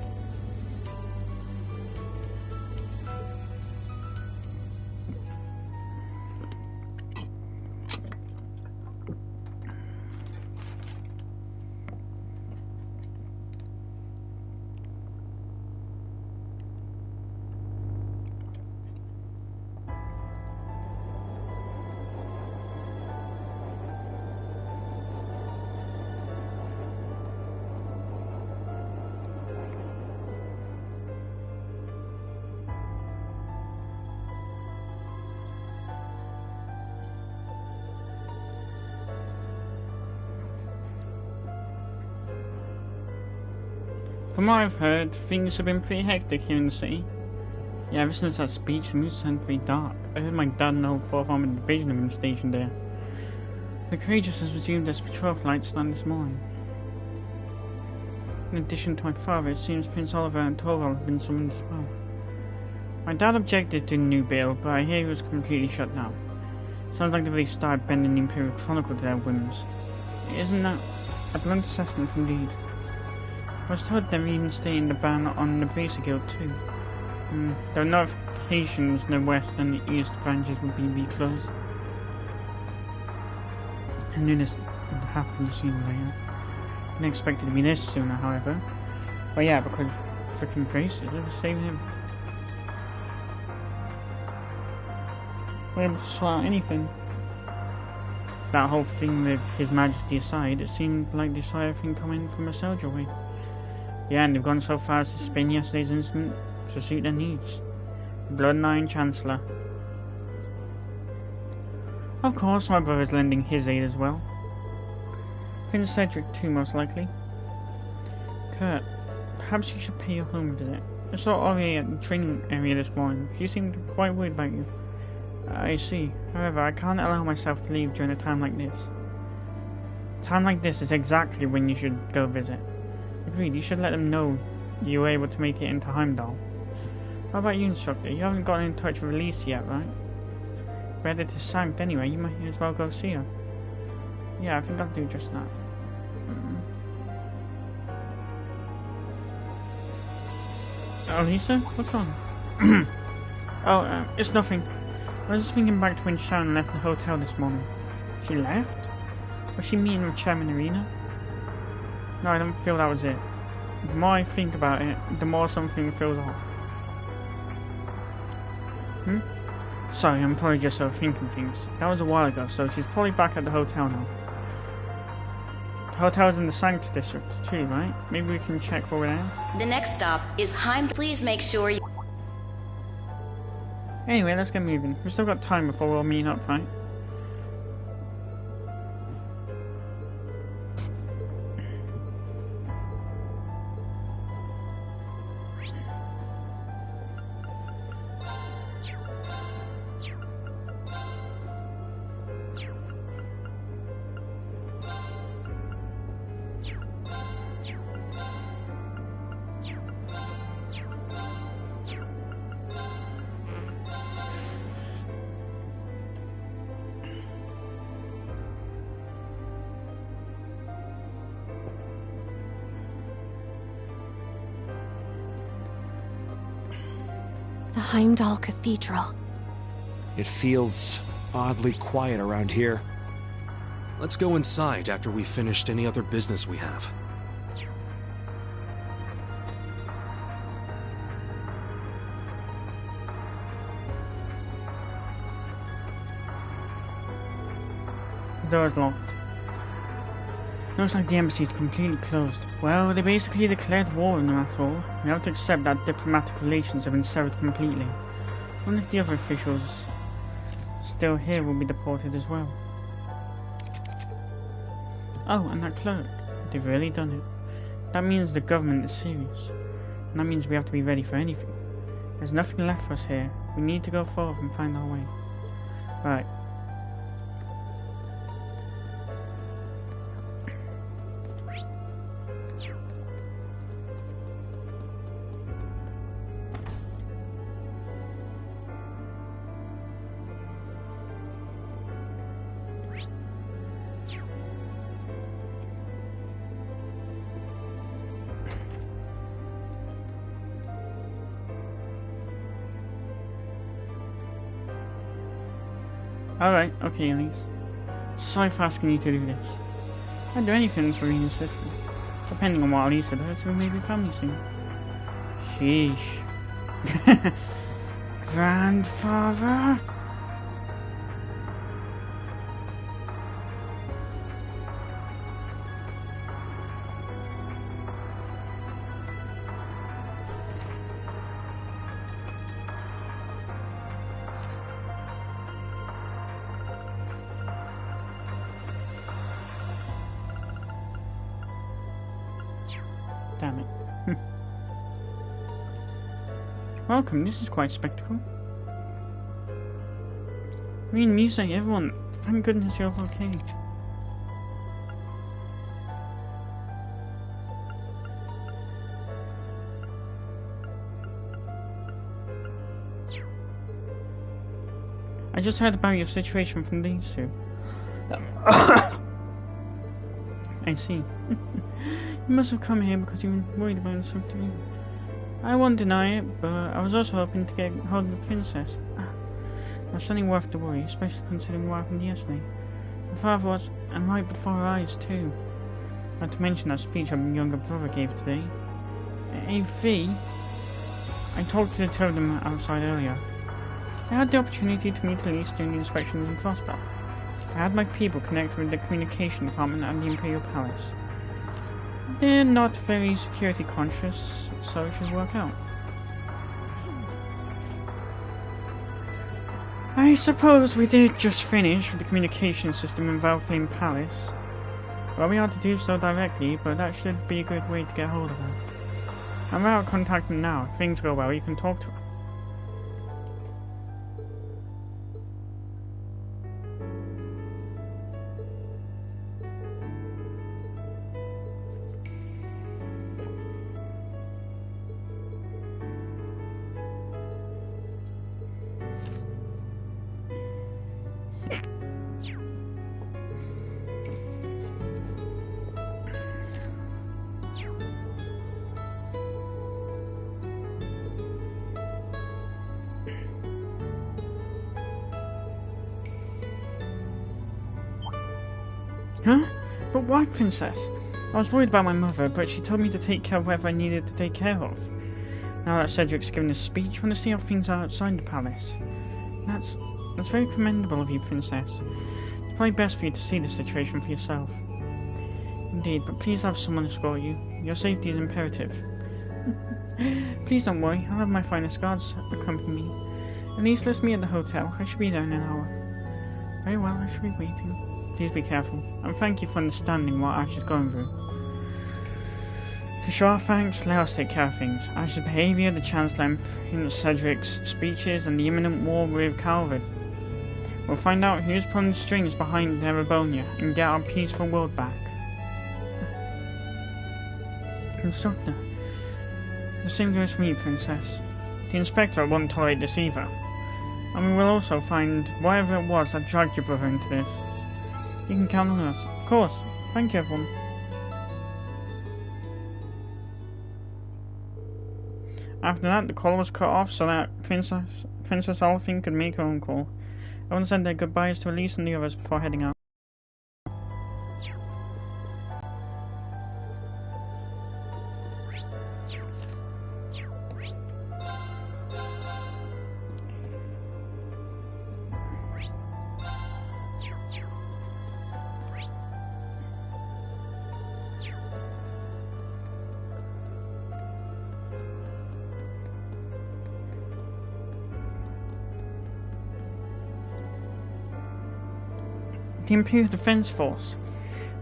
From what I've heard, things have been pretty hectic here in the city. Yeah, ever since that speech, the mood's turned pretty dark. I heard my dad and the whole 4th Armored Division have been stationed there. The Courageous has resumed its patrol flights starting this morning. In addition to my father, it seems Prince Oliver and Torvald have been summoned as well. My dad objected to the new bill, but I hear he was completely shut down. Sounds like they've really started bending the Imperial Chronicle to their whims. Isn't that a blunt assessment indeed? I was told they're reinstating the ban on the Bracer Guild too. There are notifications in the west and the east branches will be reclosed. I knew this would happen sooner or later. I didn't expect it to be this sooner, however. But yeah, because freaking Bracer, they were saving him. We're able to sort out anything. That whole thing with His Majesty aside, it seemed like they saw everything coming from a soldier way. Yeah, and they've gone so far as to spin yesterday's incident to suit their needs. Blood and Iron Chancellor. Of course, my brother's lending his aid as well. Prince Cedric too, most likely. Kurt, perhaps you should pay your home a visit. I saw Ori at the training area this morning. She seemed quite worried about you. I see. However, I can't allow myself to leave during a time like this. A time like this is exactly when you should go visit. Agreed, you should let them know you were able to make it into Heimdall. How about you, Instructor? You haven't gotten in touch with Elise yet, right? We're headed to Sankt anyway, you might as well go see her. Yeah, I think I'll do just that. Oh, Lisa? What's wrong? It's nothing. I was just thinking back to when Sharon left the hotel this morning. She left? Was she meeting with Chairman Arena? No, I don't feel that was it. The more I think about it, the more something feels off. Sorry, I'm probably just overthinking things. That was a while ago, so she's probably back at the hotel now. The hotel's in the Sankt district too, right? Maybe we can check where we're at. The next stop is Heim. Please make sure you... Anyway, let's get moving. We've still got time before we'll meet up, right? The Heimdall Cathedral. It feels oddly quiet around here. Let's go inside after we've finished any other business we have. The door's locked. Looks like the embassy's completely closed. Well, they basically declared war on them after all. We have to accept that diplomatic relations have been severed completely. I wonder if the other officials still here will be deported as well. Oh, and that clerk. They've really done it. That means the government is serious. And that means we have to be ready for anything. There's nothing left for us here. We need to go forward and find our way. Right. Alright, okay, Elise. Sorry for asking you to do this. I'd do anything for Rena's sister. Depending on what Lisa does, we may be family soon. Sheesh. Grandfather? Damn it. Welcome, this is quite a spectacle. Green music, everyone. Thank goodness you're okay. I just heard about your situation from these two. I see. You must have come here because you were worried about something. I won't deny it, but I was also hoping to get hold of the princess. That's something worth the worry, especially considering what happened yesterday. My father was, and right before our eyes too. Not to mention that speech our younger brother gave today. A.V. I talked to the two of them outside earlier. I had the opportunity to meet Elise during the inspections in Crossbar. I had my people connect with the communication department at the Imperial Palace. They're not very security conscious, so it should work out. I suppose we did just finish with the communication system in Valflame Palace. Well, we ought to do so directly, but that should be a good way to get hold of her. I'm about to contact them now. If things go well, you can talk to her. Huh? But why, Princess? I was worried about my mother, but she told me to take care of whatever I needed to take care of. Now that Cedric's given a speech, I want to see how things are outside the palace. That's very commendable of you, Princess. It's probably best for you to see the situation for yourself. Indeed, but please have someone escort you. Your safety is imperative. Please don't worry, I'll have my finest guards accompany me. At least let's meet at the hotel. I should be there in an hour. Very well, I should be waiting. Please be careful, and thank you for understanding what Ash is going through. To show our thanks, let us take care of things. Ash's behaviour, the Chancellor in Cedric's speeches, and the imminent war with Calvin. We'll find out who's pulling the strings behind Erebonia, and get our peaceful world back. Instructor. The same goes for me, Princess. The Inspector won't tolerate this either. And we will also find whatever it was that dragged your brother into this. You can count on us. Of course. Thank you, everyone. After that, the call was cut off so that Princess Alfin could make her own call. Everyone said their goodbyes to Elise and the others before heading out. The Imperial Defense Force.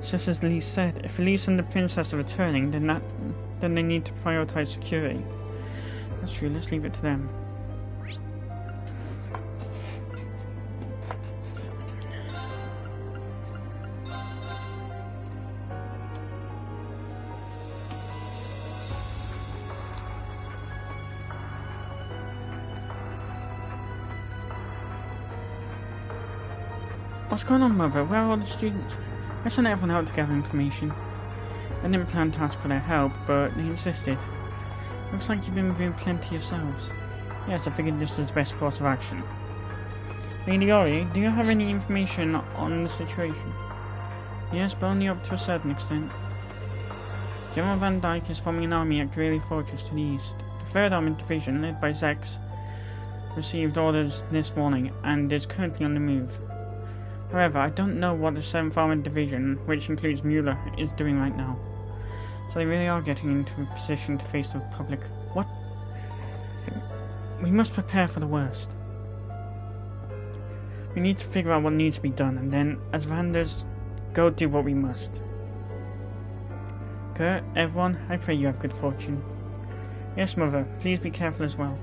Just as Elise said, if Elise and the Princess are returning, then they need to prioritize security. That's true, let's leave it to them. What's going on, Mother? Where are all the students? I sent everyone out to gather information. I didn't plan to ask for their help, but they insisted. Looks like you've been reviewing plenty yourselves. Yes, I figured this was the best course of action. Lady Ori, do you have any information on the situation? Yes, but only up to a certain extent. General Van Dyke is forming an army at Greeley Fortress to the east. The 3rd Armored Division, led by Zex, received orders this morning and is currently on the move. However, I don't know what the 7th Armored Division, which includes Mueller, is doing right now. So they really are getting into a position to face the Republic. What? We must prepare for the worst. We need to figure out what needs to be done, and then, as Vanders, go do what we must. Kurt, everyone, I pray you have good fortune. Yes, Mother, please be careful as well.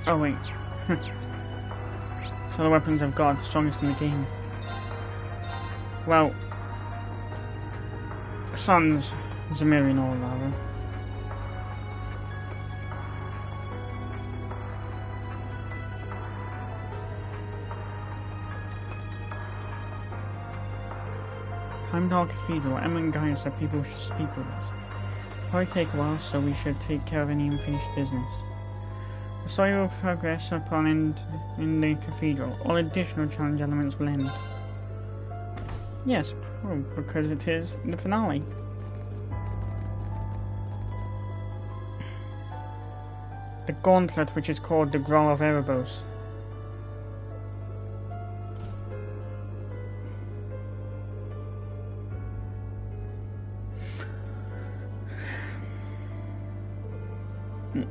Oh wait. So the weapons I've got are the strongest in the game. Well, Sans Zamirian or rather. Heimdall Cathedral. Emma and Gaius said people should speak with us. Probably take a while, so we should take care of any unfinished business. The story will progress upon end in the cathedral. All additional challenge elements will end. Yes, because it is the finale. The gauntlet, which is called the Growl of Erebos.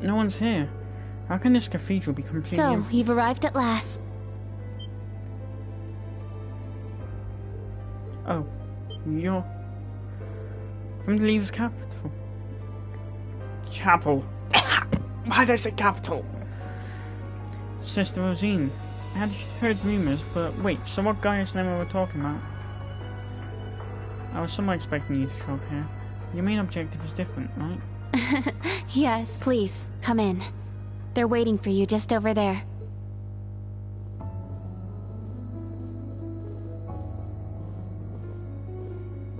No one's here. How can this cathedral be completely So, you've arrived at last. Oh, you're from the Leaves capital. Chapel. Why did I say capital? Sister Rosine. I had heard rumors, but wait, so what Gaius and Emma were talking about? I was somewhat expecting you to show up here. Your main objective is different, right? Yes. Please, come in. They're waiting for you just over there.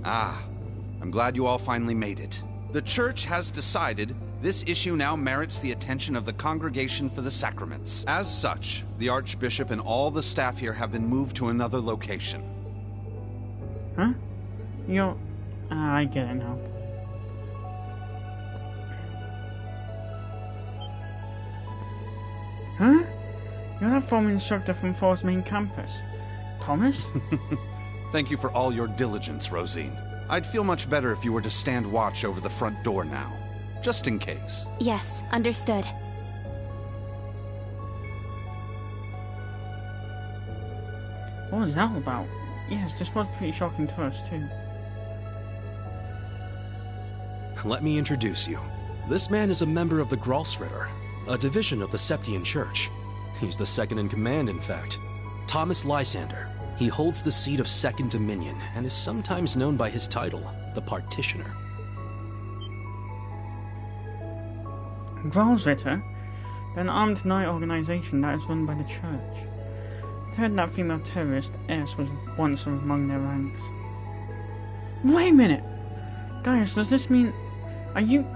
Ah, I'm glad you all finally made it. The Church has decided this issue now merits the attention of the Congregation for the Sacraments. As such, the Archbishop and all the staff here have been moved to another location. Huh? You're... I get it now. Huh? You're that former instructor from Fall's main campus. Thomas? Thank you for all your diligence, Rosine. I'd feel much better if you were to stand watch over the front door now, just in case. Yes, understood. What was that all about? Yes, this was pretty shocking to us, too. Let me introduce you. This man is a member of the Gralsritter, a division of the Septian Church. He's the second in command, in fact. Thomas Lysander. He holds the seat of Second Dominion and is sometimes known by his title, the Partitioner. Gralsritter? They're an armed night organization that is run by the Church. I heard that female terrorist, S, was once among their ranks. Wait a minute! Gaius, does this mean... Are you...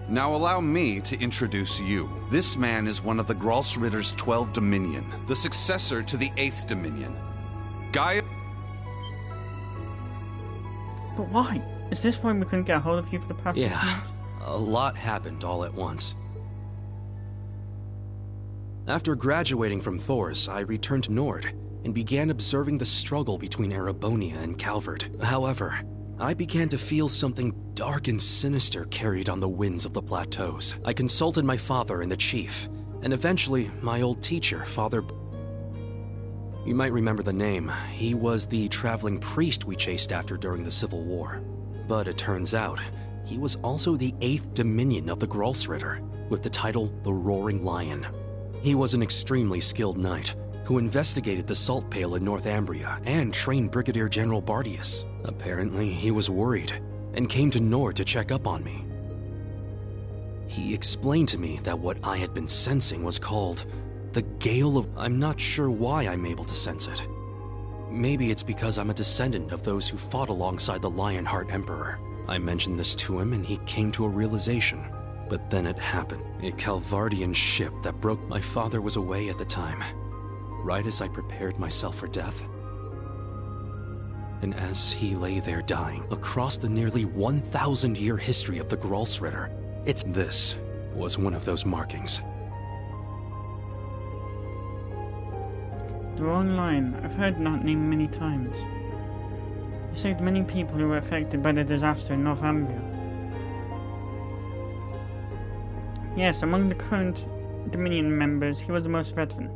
Now allow me to introduce you. This man is one of the Gralsritter's 12 Dominion, the successor to the 8th Dominion. Gaius... But why? Is this why we couldn't get a hold of you for the past 6 months? A lot happened all at once. After graduating from Thors, I returned to Nord and began observing the struggle between Erebonia and Calvert. However, I began to feel something dark and sinister carried on the winds of the plateaus. I consulted my father and the chief, and eventually my old teacher, Father... You might remember the name. He was the traveling priest we chased after during the Civil War. But it turns out, he was also the 8th Dominion of the Gralsritter, with the title the Roaring Lion. He was an extremely skilled knight, who investigated the Salt Pale in Northumbria and trained Brigadier General Bardius. Apparently, he was worried, and came to Nord to check up on me. He explained to me that what I had been sensing was called the Gale of... I'm not sure why I'm able to sense it. Maybe it's because I'm a descendant of those who fought alongside the Lionheart Emperor. I mentioned this to him and he came to a realization. But then it happened. A Calvardian ship that broke... My father was away at the time, right as I prepared myself for death. And as he lay there dying, across the nearly 1,000-year history of the Gralsritter, this was one of those markings. The Roaring Lion. I've heard that name many times. He saved many people who were affected by the disaster in Northumbria. Yes, among the current Dominion members, he was the most veteran.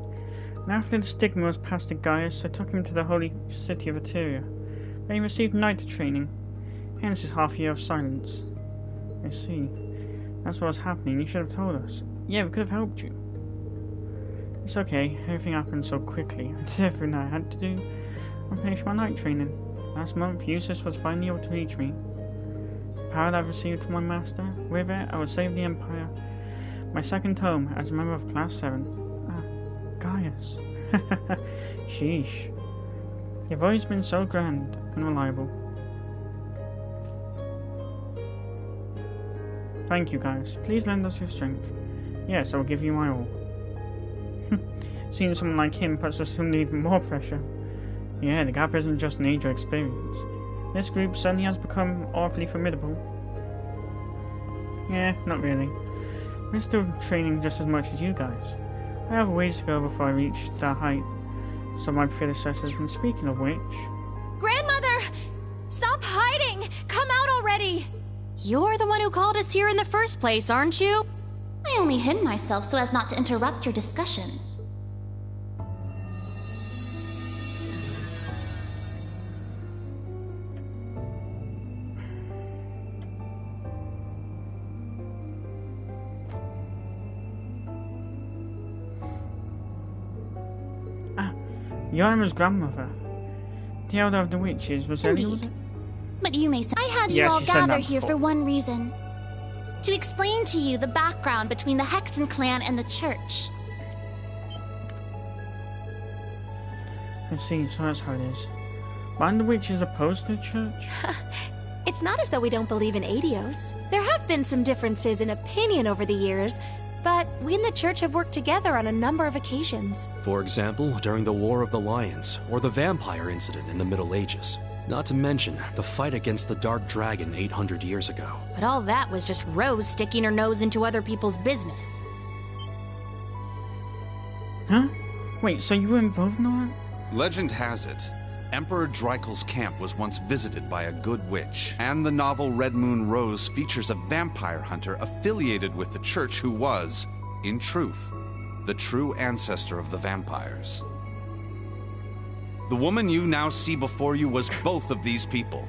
And after the stigma was passed to Gaius, I took him to the holy city of Eteria, where he received knight training, hence his half-year of silence. I see. That's what was happening. You should have told us. Yeah, we could have helped you. It's okay, everything happened so quickly. I did everything I had to do. I finished my night training. Last month, Eustace was finally able to reach me. The power I've received from my master, with it, I will save the Empire. My second home as a member of Class 7. Gaius. Sheesh. You've always been so grand and reliable. Thank you, Gaius. Please lend us your strength. Yes, I will give you my all. Seeing someone like him puts us under even more pressure. Yeah, the gap isn't just an age or experience. This group suddenly has become awfully formidable. Yeah, not really. We're still training just as much as you guys. I have a ways to go before I reach the height of my predecessors, and speaking of which... Grandmother! Stop hiding! Come out already! You're the one who called us here in the first place, aren't you? I only hid myself so as not to interrupt your discussion. Yarima's grandmother. The elder of the witches was Indeed. But you may say I had you all gather here for one reason. To explain to you the background between the Hexen clan and the church. I see, so that's how it is. Aren't the witches opposed to the church? It's not as though we don't believe in Adios. There have been some differences in opinion over the years, but we and the church have worked together on a number of occasions. For example, during the War of the Lions, or the vampire incident in the Middle Ages. Not to mention, the fight against the Dark Dragon 800 years ago. But all that was just Rose sticking her nose into other people's business. Huh? Wait, so you were involved in all that? Legend has it, Emperor Dreikel's camp was once visited by a good witch, and the novel Red Moon Rose features a vampire hunter affiliated with the church who was, in truth, the true ancestor of the vampires. The woman you now see before you was both of these people.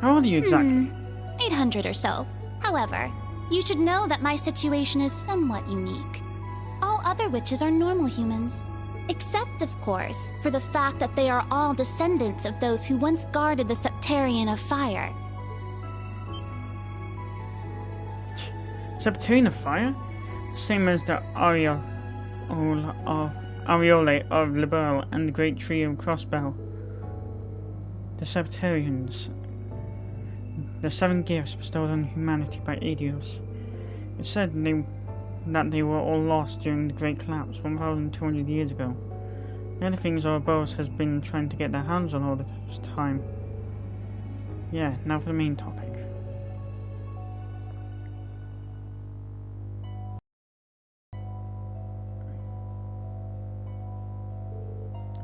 How old are you exactly? 800 or so. However, you should know that my situation is somewhat unique. All other witches are normal humans. Except, of course, for the fact that they are all descendants of those who once guarded the Septarian of Fire. Septarian of Fire? Same as the Areole of Liberal and the Great Tree of Crossbell. The Septarians. The 7 gifts bestowed on humanity by Adios. It said that they were all lost during the Great Collapse 1,200 years ago. The other things Ouroboros has been trying to get their hands on all this time. Yeah, now for the main topic.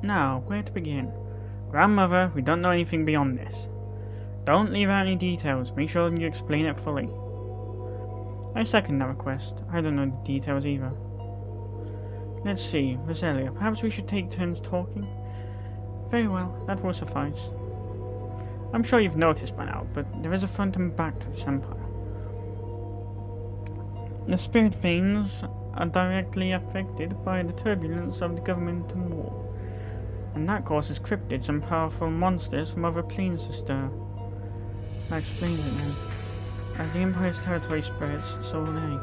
Now, where to begin? Grandmother, we don't know anything beyond this. Don't leave out any details, make sure you explain it fully. I second that request. I don't know the details either. Let's see, Roselia, perhaps we should take turns talking? Very well, that will suffice. I'm sure you've noticed by now, but there is a front and back to this empire. The spirit veins are directly affected by the turbulence of the government and war, and that causes cryptids and powerful monsters from other planes to stir. That explains it then. As the Empire's territory spreads, so will they.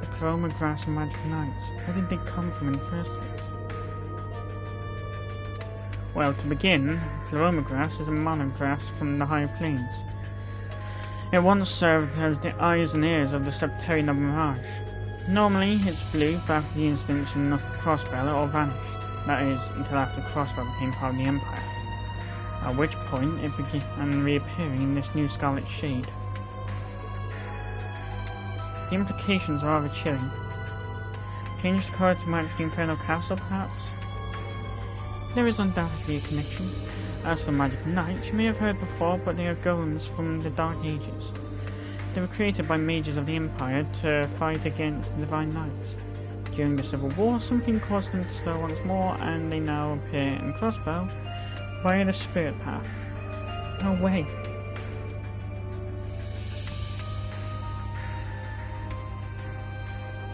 The Paloma Grass and Magic Knights. Where did they come from in the first place? Well, to begin, Paloma Grass is a monograss from the higher planes. It once served as the eyes and ears of the Septarian of Mirage. Normally, it's blue, but after the incidents in Crossbell, it all vanished. That is, until after Crossbell became part of the Empire. At which point, it began reappearing in this new scarlet shade. The implications are rather chilling. Change the colour to match the Infernal Castle, perhaps? There is undoubtedly a connection. As for Magic Knights, you may have heard before, but they are golems from the Dark Ages. They were created by mages of the Empire to fight against the Divine Knights. During the Civil War, something caused them to stir once more, and they now appear in Crossbell via the Spirit Path. No way.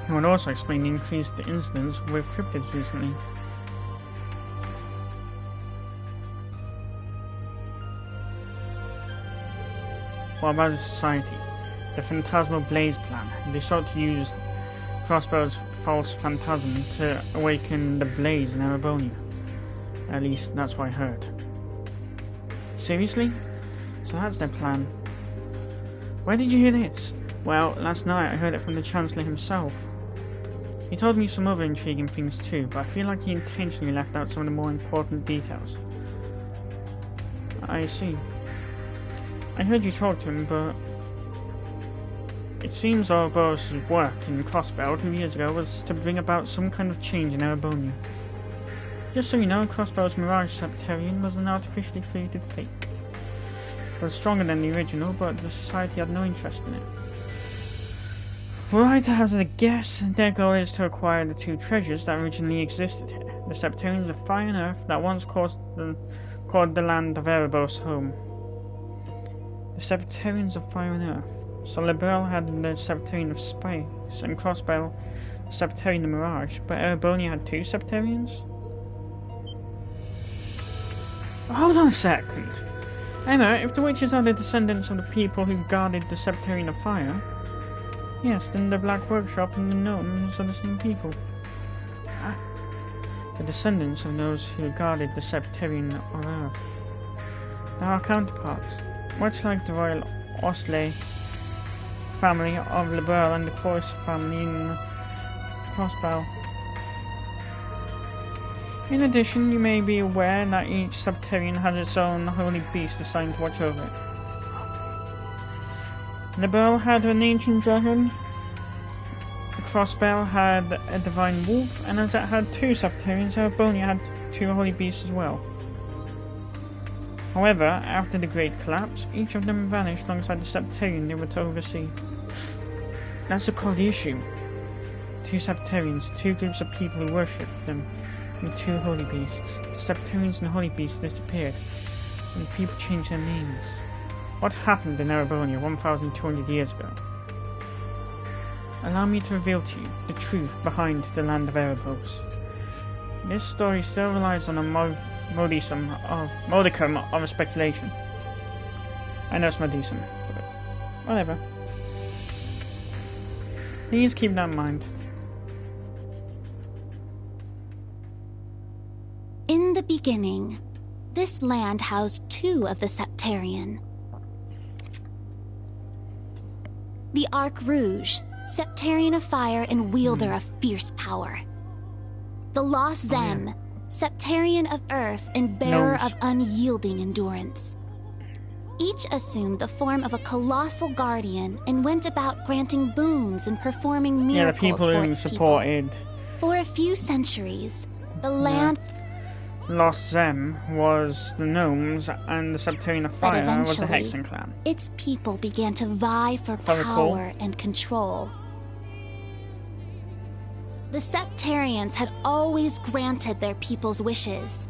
It would also explain the increased incidents with cryptids recently. What about the society? The Phantasmal Blaze plan. They sought to use Crossbow's false phantasm to awaken the blaze in Erebonia. At least, that's what I heard. Seriously? So that's their plan. Where did you hear this? Well, last night I heard it from the Chancellor himself. He told me some other intriguing things too, but I feel like he intentionally left out some of the more important details. I see. I heard you talk to him, but it seems Erebos' work in Crossbow 2 years ago was to bring about some kind of change in Erebonia. Just so you know, Crossbow's Mirage Septarian was an artificially created fake. It was stronger than the original, but the Society had no interest in it. Were I to hazard a guess, their goal is to acquire the 2 treasures that originally existed here. The Septarians of Fire and Earth that once called the land of Erebos home. The Septarians of Fire and Earth. So Liberl had the Septarian of Space, and Crossbow the Septarian of Mirage, but Erebonia had 2 Septarians? Hold on a second. Emma, if the witches are the descendants of the people who guarded the Septarian of Fire, yes, then the Black Workshop and the Gnomes are the same people. The descendants of those who guarded the Septarian of Earth. They are counterparts, much like the Royal Osley family of Liberl and the Cloyce family in Crossbow. In addition, you may be aware that each Septarian has its own holy beast assigned to watch over it. Liberl had an ancient dragon, Crossbow had a divine wolf, and as it had 2 Septarians, Erebonia had 2 holy beasts as well. However, after the Great Collapse, each of them vanished alongside the Septarian they were to oversee. That's the core of the issue. 2 Septarians, 2 groups of people who worshipped them, and 2 holy beasts. The Septarians and holy beasts disappeared, and the people changed their names. What happened in Erebonia 1,200 years ago? Allow me to reveal to you the truth behind the land of Erebos. This story still relies on a modicum of a speculation. I know it's modicum, but whatever. Please keep that in mind. In the beginning, this land housed 2 of the Septarian. The Arc Rouge, Septarian of Fire and wielder of fierce power. The Lost Zem, Septarian of Earth and bearer of unyielding endurance. Each assumed the form of a colossal guardian and went about granting boons and performing miracles for its supported. People. For a few centuries, the land... Lost Zem was the Gnomes, and the Septarian of Fire was the Hexen clan. Its people began to vie for power and control. The Septarians had always granted their people's wishes.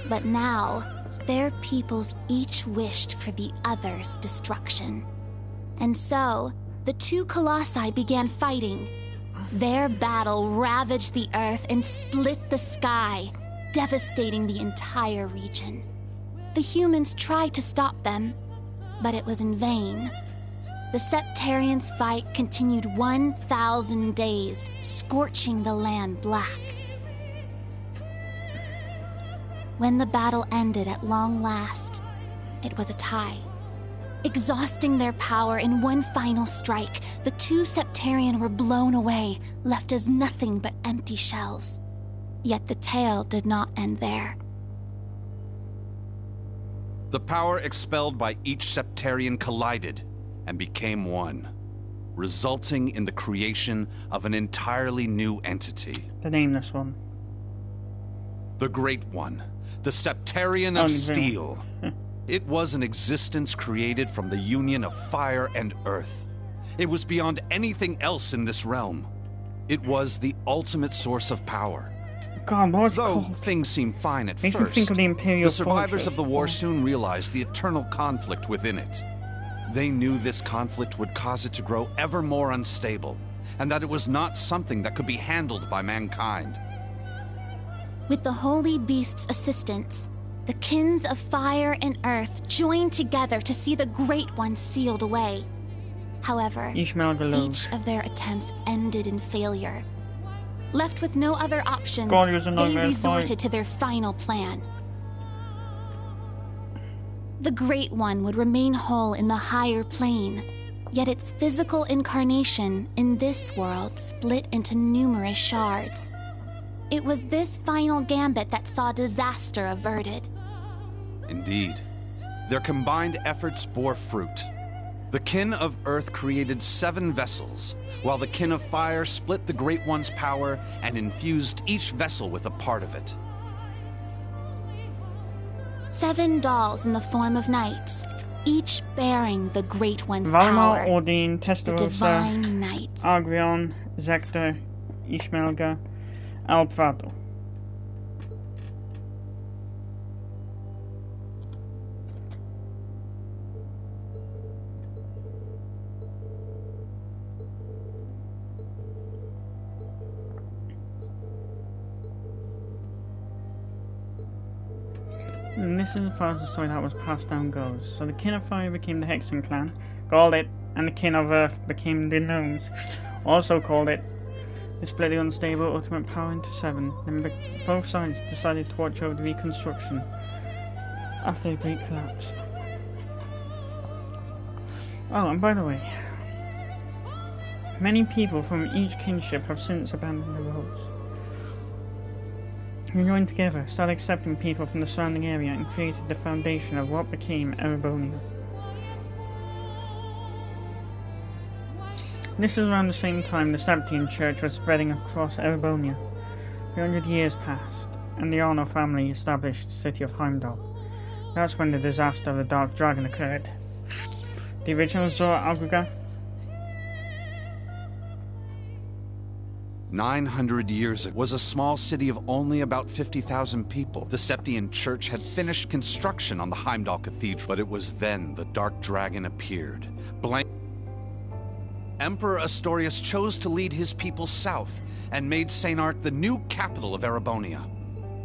But now, their peoples each wished for the other's destruction. And so, the 2 colossi began fighting. Their battle ravaged the earth and split the sky, devastating the entire region. The humans tried to stop them, but it was in vain. The Septarians' fight continued 1,000 days, scorching the land black. When the battle ended at long last, it was a tie. Exhausting their power in one final strike, the 2 Septarian were blown away, left as nothing but empty shells. Yet the tale did not end there. The power expelled by each Septarian collided and became one, resulting in the creation of an entirely new entity. The nameless one. The Great One, the Septarian of Steel. It was an existence created from the union of fire and earth. It was beyond anything else in this realm. It was the ultimate source of power. God, what's Though things seemed fine at Makes me first, think of the Imperial the survivors Fortress. of the war soon realized the eternal conflict within it. They knew this conflict would cause it to grow ever more unstable, and that it was not something that could be handled by mankind. With the Holy Beast's assistance, the Kins of Fire and Earth joined together to see the Great One sealed away. However, each of their attempts ended in failure. Left with no other options, they resorted to their final plan. The Great One would remain whole in the higher plane, yet its physical incarnation in this world split into numerous shards. It was this final gambit that saw disaster averted. Indeed. Their combined efforts bore fruit. The Kin of Earth created 7 vessels, while the Kin of Fire split the Great One's power and infused each vessel with a part of it. 7 dolls in the form of knights, each bearing the Great One's Valmar, power. Ordine, The Testarossa, Divine Knights. Argrion, Zector, Ishmelga, Alprado. And this is as far as the story that was passed down goes. So the Kin of Fire became the Hexen clan, called it, and the Kin of Earth became the Gnomes, also called it. They split the unstable ultimate power into 7, then both sides decided to watch over the reconstruction after the Great Collapse. Oh, and by the way, many people from each kinship have since abandoned the roles. We joined together, started accepting people from the surrounding area, and created the foundation of what became Erebonia. This is around the same time the Sabbatean Church was spreading across Erebonia. 300 years passed, and the Arno family established the city of Heimdall. That's when the disaster of the Dark Dragon occurred. The original Zora Algriga. 900 years ago was a small city of only about 50,000 people. The Septian Church had finished construction on the Heimdall Cathedral, but it was then the Dark Dragon appeared. Emperor Astorius chose to lead his people south and made St. Art the new capital of Erebonia.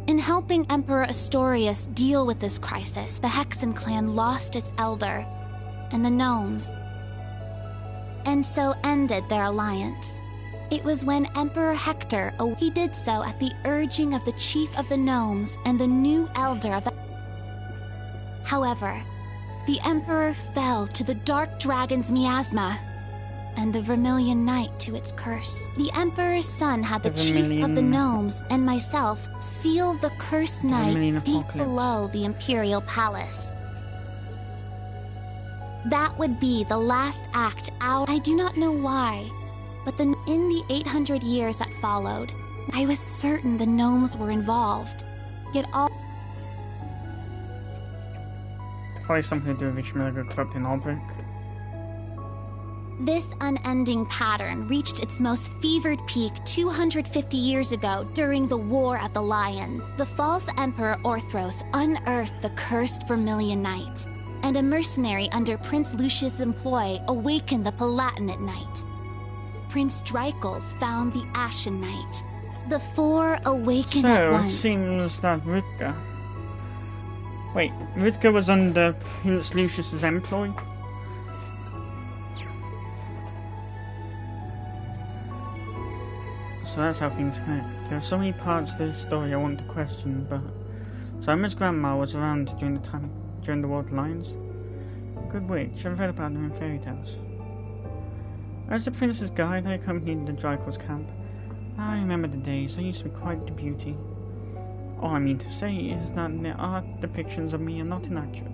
In helping Emperor Astorius deal with this crisis, the Hexen clan lost its elder, and the gnomes, and so ended their alliance. It was when Emperor Hector, he did so at the urging of the chief of the gnomes and the new elder of the... However, the Emperor fell to the Dark Dragon's miasma, and the Vermilion Night to its curse. The Emperor's son had the chief of the gnomes and myself seal the cursed night deep below the Imperial Palace. That would be the last act out. I do not know why, but in the 800 years that followed, I was certain the gnomes were involved. Yet all... Probably something to do with Ishmelga corrupting Albrecht. This unending pattern reached its most fevered peak 250 years ago during the War of the Lions. The false Emperor Orthros unearthed the cursed Vermilion Night, and a mercenary under Prince Lucius' employ awakened the Palatinate Night. Prince Dreichels found the Ashen Night. The 4 awakened at once. So, it seems that Rutger... Wait, Rutger was under Prince Lucius' employ? So that's how things connect. There are so many parts to this story I want to question, but... Simon's grandma was around during the War of the Lions. Good witch, I've read about them in fairy tales. As the prince's guide, I accompanied the Dreichels camp. I remember the days. I used to be quite the beauty. All I mean to say is that the art depictions of me are not inaccurate.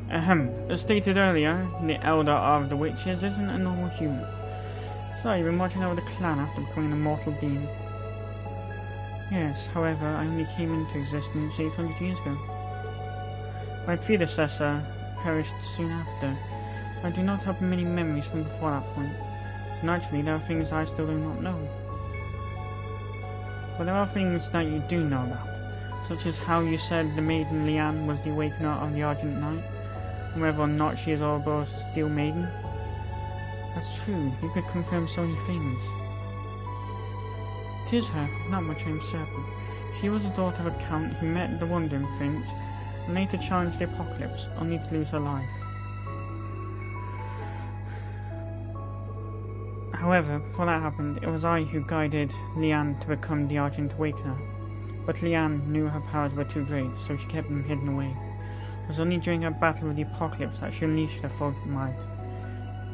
As stated earlier, the elder of the witches isn't a normal human. So you've been watching over the clan after becoming a mortal being. Yes, however, I only came into existence 800 years ago. My predecessor perished soon after. I do not have many memories from before that point. Naturally, there are things I still do not know. But there are things that you do know about, such as how you said the maiden Leanne was the awakener of the Argent Knight, and whether or not she is Ouroboros' Steel Maiden. That's true. You could confirm so many things. 'Tis her, not much I'm certain. She was the daughter of a count who met the Wandering Prince and later challenged the apocalypse, only to lose her life. However, before that happened, it was I who guided Leanne to become the Argent Awakener. But Leanne knew her powers were too great, so she kept them hidden away. It was only during her battle with the apocalypse that she unleashed her full might.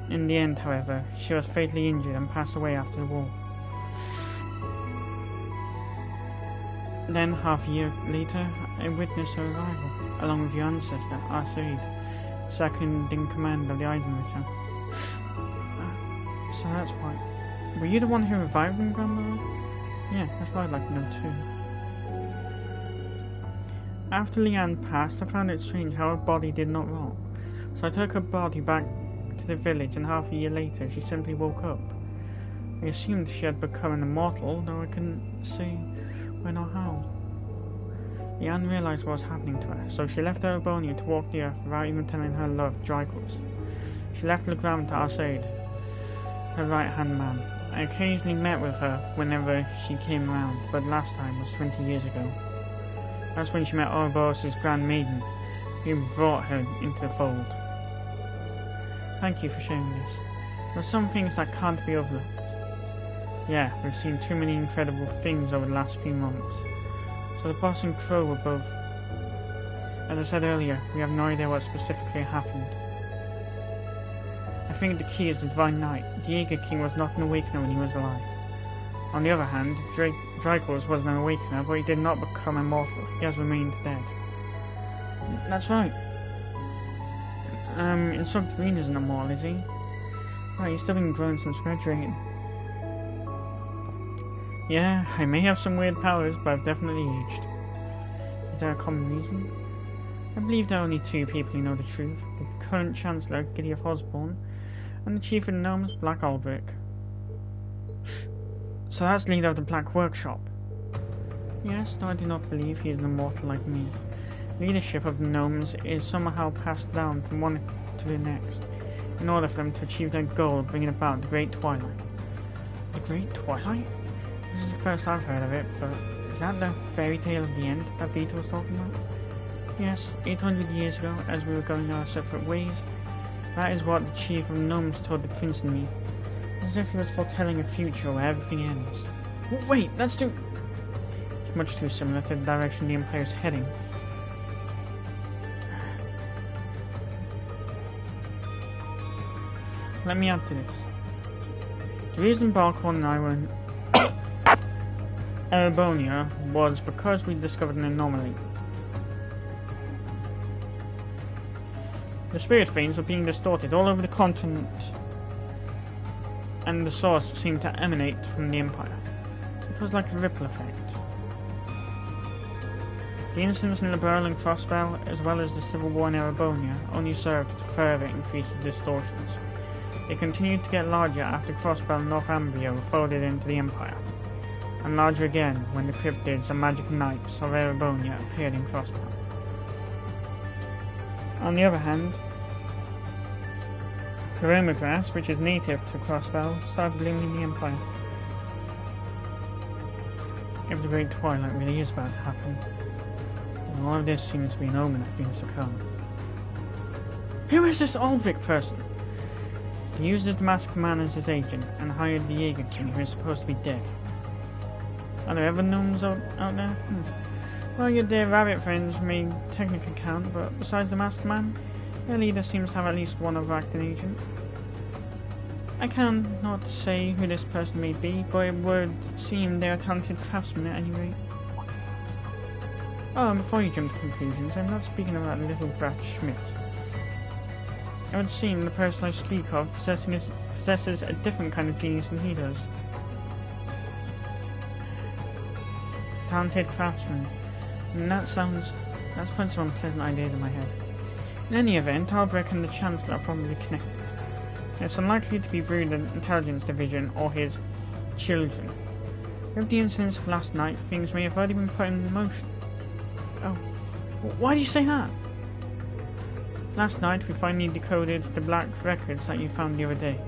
In the end, however, she was fatally injured and passed away after the war. Then, half a year later, I witnessed her arrival, along with your ancestor, Arsaid, second in command of the Eisenrichter. So that's why. Were you the one who revived him, Grandmother? Yeah, that's what I'd like to know too. After Leanne passed, I found it strange how her body did not rot. So I took her body back to the village, and half a year later she simply woke up. I assumed she had become an immortal, though I couldn't say when or how. Leanne realized what was happening to her, so she left Erebonia to walk the earth without even telling her love, Drygos. She left the ground to Arsaid, her right-hand man. I occasionally met with her whenever she came around, but last time was 20 years ago. That's when she met Ouroboros' Grand Maiden, who brought her into the fold. Thank you for sharing this. There are some things that can't be overlooked. Yeah, we've seen too many incredible things over the last few months. So the boss and Crow were both... As I said earlier, we have no idea what specifically happened. I think the key is the Divine Knight. The Jaeger King was not an Awakener when he was alive. On the other hand, Drygos was an Awakener, but he did not become immortal. He has remained dead. That's right. Instructor Green isn't immortal, is he? Right, he's still been growing since graduating. Yeah, I may have some weird powers, but I've definitely aged. Is there a common reason? I believe there are only two people who know the truth. The current Chancellor, Gideon Osborne, and the Chief of the Gnomes, Black Aldrich. So that's leader of the Black Workshop. Yes, though I do not believe he is an immortal like me. Leadership of the Gnomes is somehow passed down from one to the next, in order for them to achieve their goal of bringing about the Great Twilight. The Great Twilight? This is the first I've heard of it, but is that the fairy tale of the end that Vito was talking about? Yes, 800 years ago, as we were going our separate ways, that is what the Chief of the Gnomes told the Prince and me, as if he was foretelling a future where everything ends. Wait, that's too... It's much too similar to the direction the Empire's heading. Let me add to this. The reason Balcorn and I were in Erebonia was because we discovered an anomaly. The spirit veins were being distorted all over the continent, and the source seemed to emanate from the Empire. It was like a ripple effect. The incidents in Liberl and Crossbell, as well as the civil war in Erebonia, only served to further increase the distortions. They continued to get larger after Crossbell and Northumbria were folded into the Empire, and larger again when the cryptids and magic knights of Erebonia appeared in Crossbell. On the other hand, the Romagrass, which is native to Crossbell, started blaming the Empire. If the Great Twilight really is about to happen, then all of this seems to be an omen of things to come. Who is this Aldrich person? He uses the Master Man as his agent, and hired the Jaeger King, who is supposed to be dead. Are there ever gnomes out there? Well, your dear rabbit friends may technically count, but besides the Master Man, their leader seems to have at least one overacting agent. I cannot say who this person may be, but it would seem they are talented craftsmen at any rate. Oh, and before you jump to conclusions, I'm not speaking about little brat Schmidt. It would seem the person I speak of possesses a different kind of genius than he does. Talented craftsman. And that's put some unpleasant ideas in my head. In any event, Albrecht and the Chancellor are probably connected. It's unlikely to be through the Intelligence Division or his children. With the incidents of last night, things may have already been put in motion. Oh, why do you say that? Last night we finally decoded the black records that you found the other day.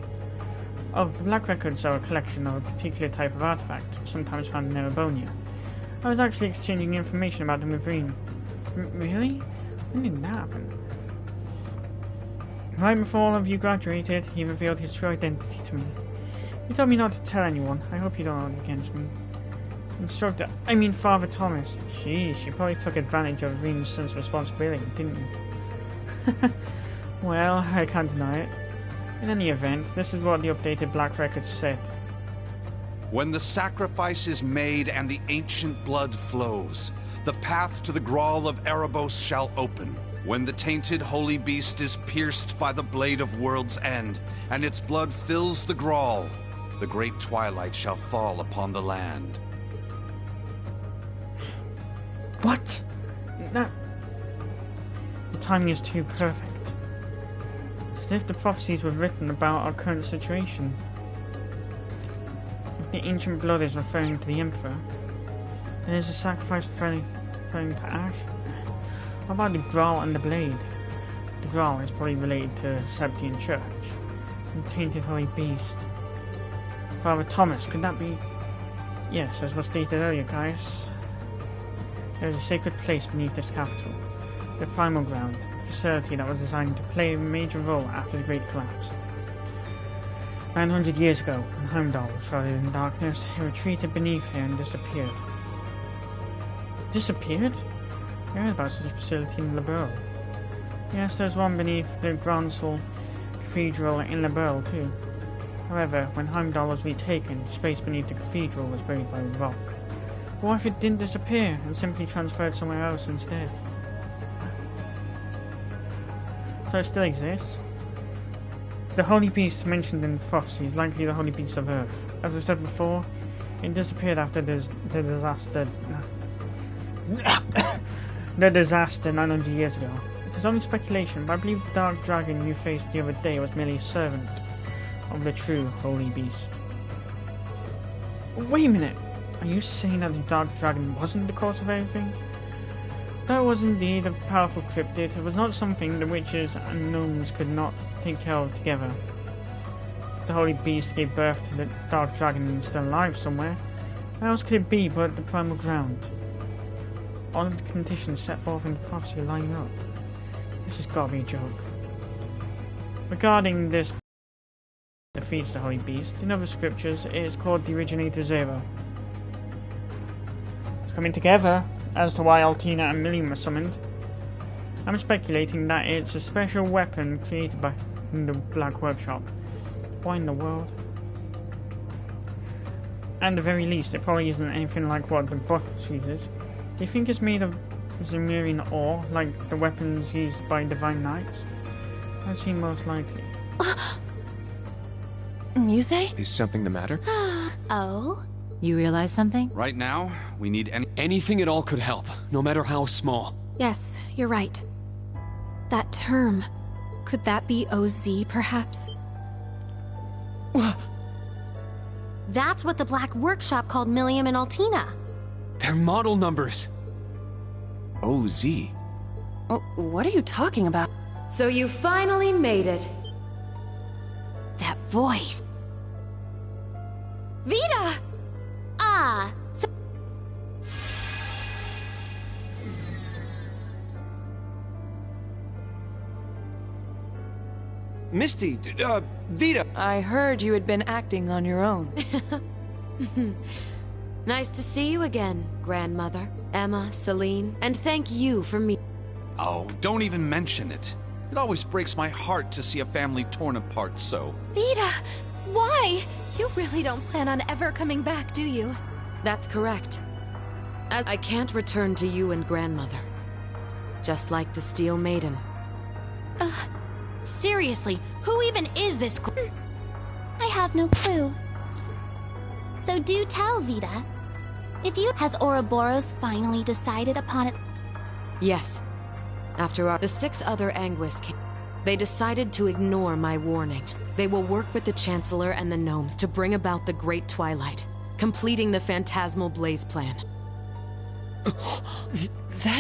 Oh, the Black Records are a collection of a particular type of artifact, sometimes found in Erebonia. I was actually exchanging information about them with Reen. Really? When did that happen? Right before all of you graduated, he revealed his true identity to me. He told me not to tell anyone. I hope you don't hold it against me. Father Thomas. Sheesh, you probably took advantage of Reen's sense of responsibility, didn't you? Well, I can't deny it. In any event, this is what the updated Black Records said. When the sacrifice is made and the ancient blood flows, the path to the Grawl of Erebos shall open. When the tainted holy beast is pierced by the blade of World's End, and its blood fills the Grawl, the great twilight shall fall upon the land. What? That... The timing is too perfect. As if the prophecies were written about our current situation. If the ancient blood is referring to the Emperor, then is the sacrifice referring to Ash? What about the Grawl and the Blade? The Grawl is probably related to Septian Church. And the tainted holy beast. Father Thomas, could that be? Yes, as was stated earlier, guys. There is a sacred place beneath this capital. The Primal Ground. Facility that was designed to play a major role after the Great Collapse. 900 years ago, when Heimdall was shrouded in darkness, he retreated beneath here and disappeared. Disappeared? I heard about such a facility in Liberl. Yes, there's one beneath the Gronsel Cathedral in Liberl too. However, when Heimdall was retaken, space beneath the cathedral was buried by rock. But what if it didn't disappear and simply transferred somewhere else instead? So it still exists. The Holy Beast mentioned in the prophecy is likely the Holy Beast of Earth. As I said before, it disappeared after the disaster. The disaster 900 years ago. It is only speculation, but I believe the Dark Dragon you faced the other day was merely a servant of the true Holy Beast. Wait a minute! Are you saying that the Dark Dragon wasn't the cause of everything? That was indeed a powerful cryptid. It was not something the witches and gnomes could not take care of together. The Holy Beast gave birth to the Dark Dragon and is still alive somewhere. Where else could it be but the Primal Ground? All of the conditions set forth in the prophecy line up. This has got to be a joke. Regarding this defeats the Holy Beast, in other scriptures it is called the Originator Zero. It's coming together as to why Altina and Million were summoned. I'm speculating that it's a special weapon created by the Black Workshop. Why in the world? At the very least, it probably isn't anything like what the boss uses. Do you think it's made of Zemurian ore, like the weapons used by Divine Knights? That seems most likely. Muse? Is something the matter? Oh? You realize something? Right now, we need anything at all could help, no matter how small. Yes, you're right. That term. Could that be OZ, perhaps? That's what the Black Workshop called Milliam and Altina. They're model numbers. OZ? Oh, what are you talking about? So you finally made it. That voice. Vita! Ah, so Misty, Vita. I heard you had been acting on your own. Nice to see you again, Grandmother, Emma, Celine, and thank you for me. Oh, don't even mention it. It always breaks my heart to see a family torn apart so. Vita, why? You really don't plan on ever coming back, do you? That's correct. As I can't return to you and Grandmother. Just like the Steel Maiden. Seriously, who even is this I have no clue. So do tell, Vita. If you... Has Ouroboros finally decided upon it? Yes. After the 6 other Anguis came, they decided to ignore my warning. They will work with the Chancellor and the Gnomes to bring about the Great Twilight, completing the Phantasmal Blaze plan.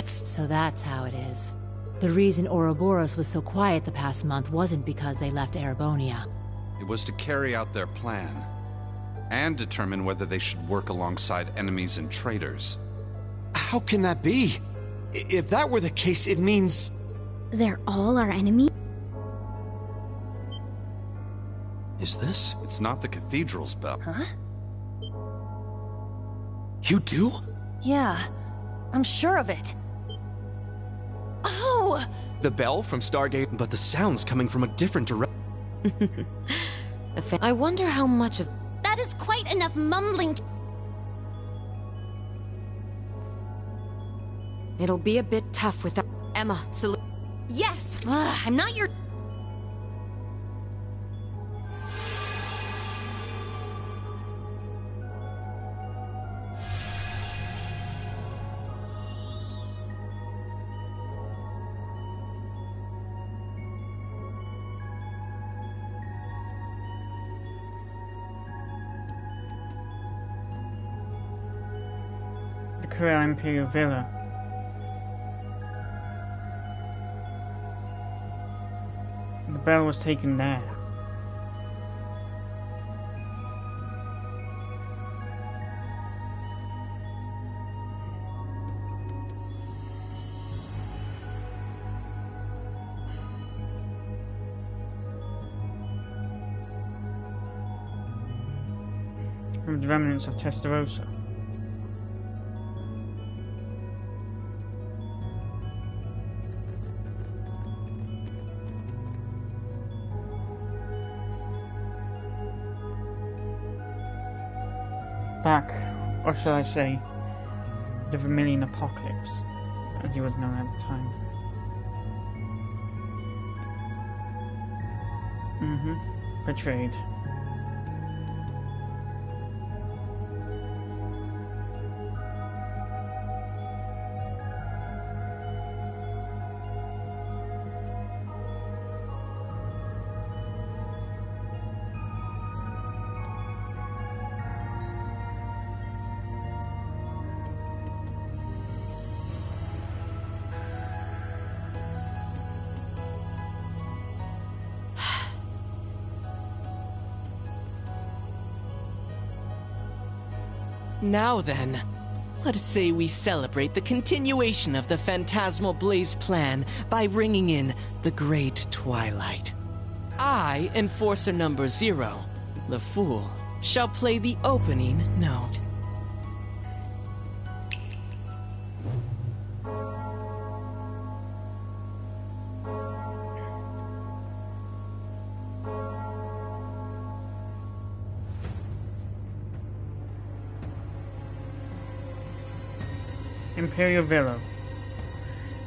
So that's how it is. The reason Ouroboros was so quiet the past month wasn't because they left Erebonia. It was to carry out their plan, and determine whether they should work alongside enemies and traitors. How can that be? If that were the case, it means... They're all our enemies? Is this? It's not the cathedral's bell. Huh? You do? Yeah, I'm sure of it. Oh! The bell from Stargate? But the sound's coming from a different direction. I wonder how much of... That is quite enough mumbling. It'll be a bit tough without... Emma, salute. Yes! I'm not your... The Corel Imperial Villa. The bell was taken there. From the remnants of Testarossa. Back, or shall I say, the Vermilion Apocalypse, as he was known at the time. Betrayed. Now then, let us say we celebrate the continuation of the Phantasmal Blaze plan by ringing in the Great Twilight. I, Enforcer number 0, the Fool, shall play the opening note. Imperial Villa.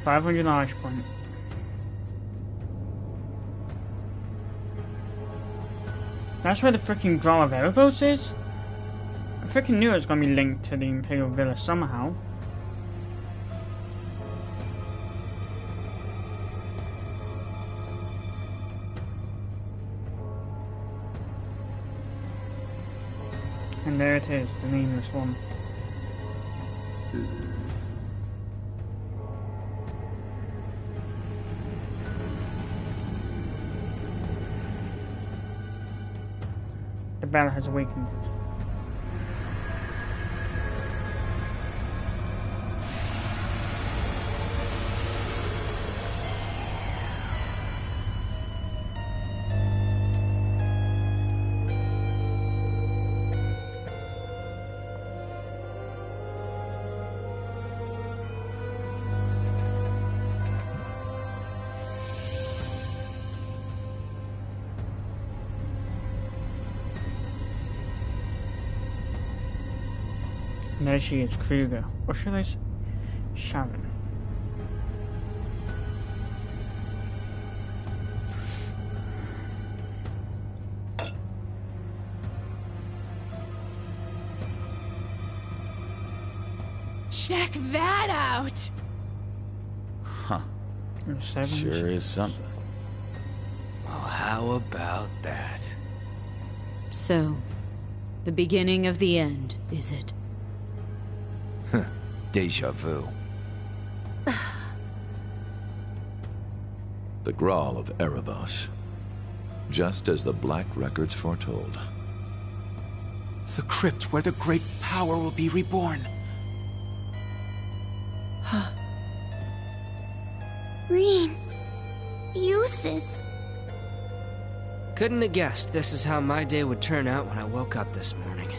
500 knowledge point. That's where the freaking Grawl of Erebos is? I freaking knew it was gonna be linked to the Imperial Villa somehow. And there it is, the nameless one. The bell has awakened. And there she is, Kruger. Or should I say Sharon? Check that out! Huh. Sure is something. Well, how about that? So, the beginning of the end, is it? Deja vu. The Grawl of Erebos. just as the Black Records foretold. The crypt where the great power will be reborn. Reen. Uses. Couldn't have guessed this is how my day would turn out when I woke up this morning.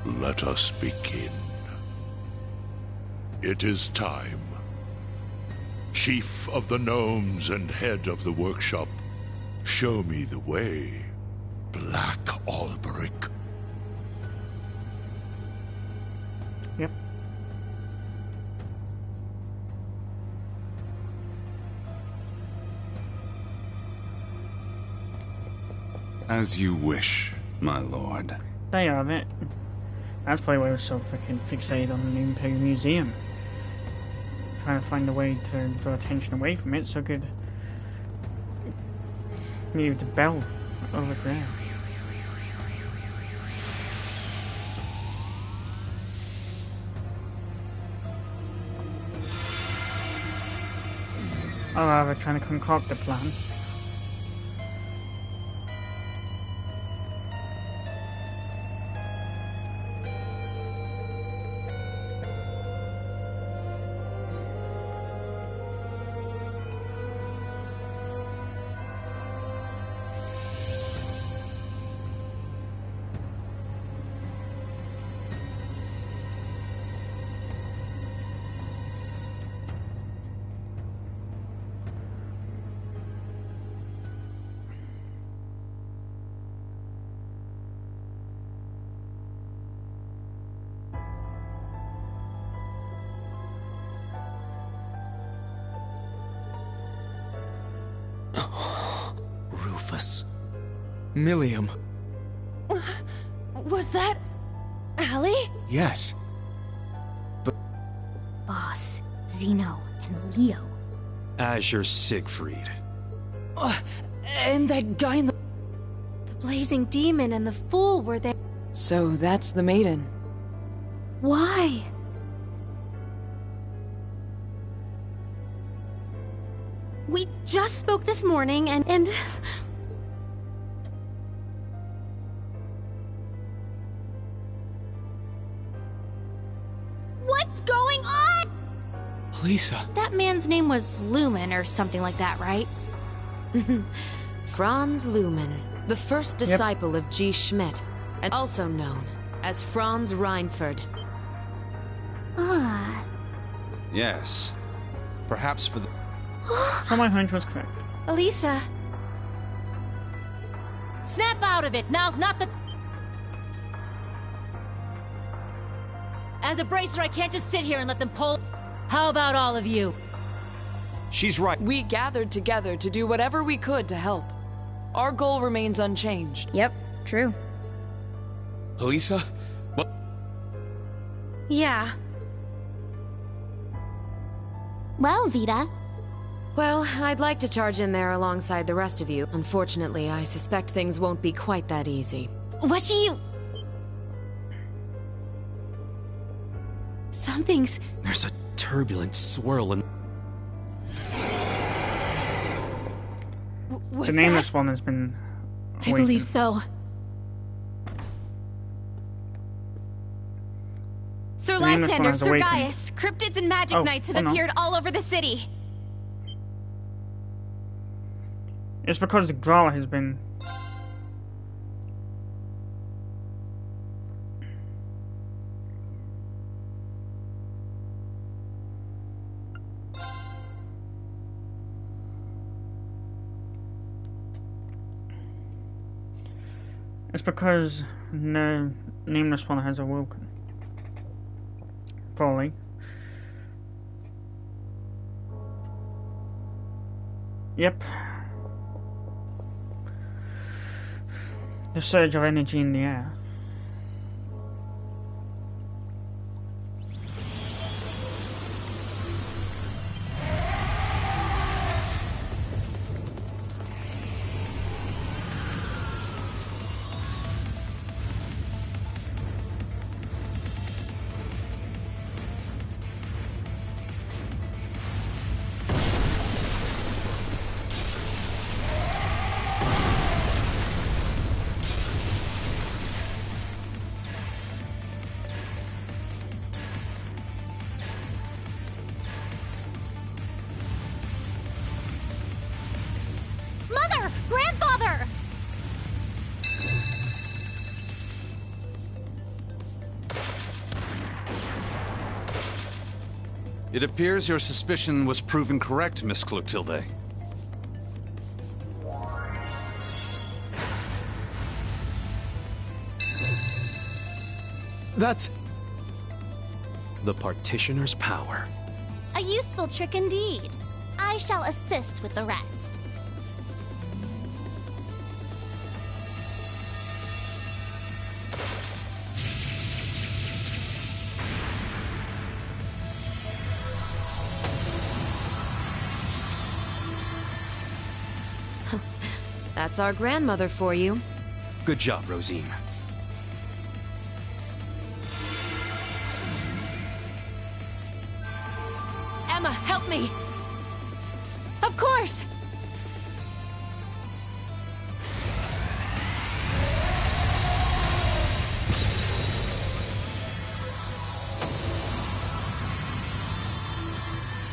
Let us begin. It is time. Chief of the Gnomes and head of the workshop, show me the way, Black Alberic. Yep. As you wish, my lord. There you have it. That's probably why I was so freaking fixated on the Imperial Museum. Trying to find a way to draw attention away from it so I could move the bell over there. Or rather, trying to concoct a plan. Rufus. Millium. Was that... Allie? Yes. Boss, Zeno, and Leo. Azure Siegfried. And that guy in the... The blazing demon and the fool were there. So that's the maiden. Why? We just spoke this morning and... What's going on? Lisa. That man's name was Lumen or something like that, right? Franz Lumen, the first disciple of G. Schmidt, and also known as Franz Reinford. Ah. Yes. Perhaps for the... So my hunch was correct. Elisa. Snap out of it. Now's not the... As a bracer, I can't just sit here and let them pull... How about all of you? She's right. We gathered together to do whatever we could to help. Our goal remains unchanged. Yep, true. Lisa? What? Yeah. Well, Vita. Well, I'd like to charge in there alongside the rest of you. Unfortunately, I suspect things won't be quite that easy. What do you... Something's... There's a turbulent swirl in... The nameless one has been... I believe so. Sir The nameless one Lysander, has Sir awakened. Gaius, cryptids and magic knights have appeared all over the city. It's because the Growler has been... It's because the nameless one has awoken. Probably. Yep. The surge of energy in the air. It appears your suspicion was proven correct, Miss Clotilde. That's... the Partitioner's power. A useful trick indeed. I shall assist with the rest. That's our grandmother for you. Good job, Rosine. Emma, help me! Of course!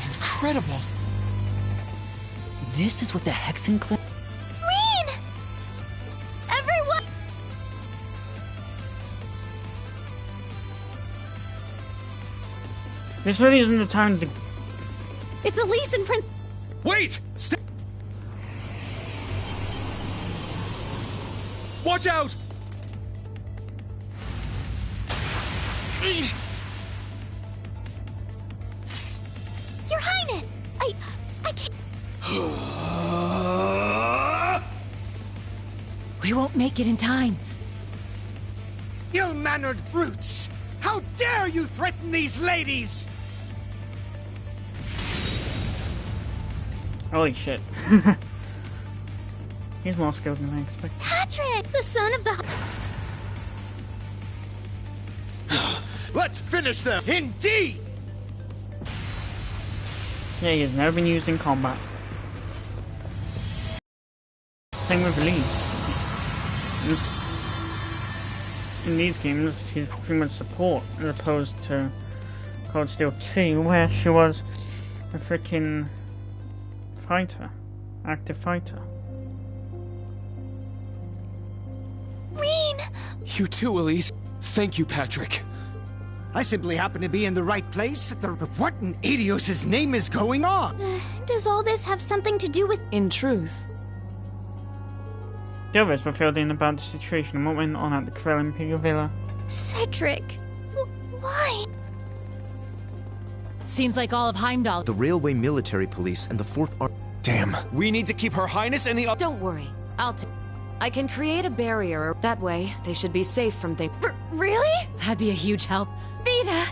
Incredible! This is what the Hexen clip. Reen! Everyone! This really isn't the time to. It's Elise and Prince. Wait! Watch out! Your Highness! I can't. We won't make it in time. Ill-mannered brutes! How dare you threaten these ladies! Holy shit. He's more skilled than I expected. Patrick! The son of the... Let's finish them! Indeed! Yeah, he has never been used in combat. Same with Elise. In these games, she's pretty much support, as opposed to Cold Steel 2, where she was a freaking fighter. Active fighter. Reen! You too, Elise. Thank you, Patrick. I simply happen to be in the right place at the... What in Adios' name is going on? Does all this have something to do with... In truth, The others were filled in about the situation and what went on at the Krell Imperial Villa. Cedric? Why? Seems like all of Heimdall. The Railway Military Police and the 4th Army. Damn. We need to keep Her Highness and the... Don't worry. I can create a barrier. That way, they should be safe from things. Really? That'd be a huge help. Vita!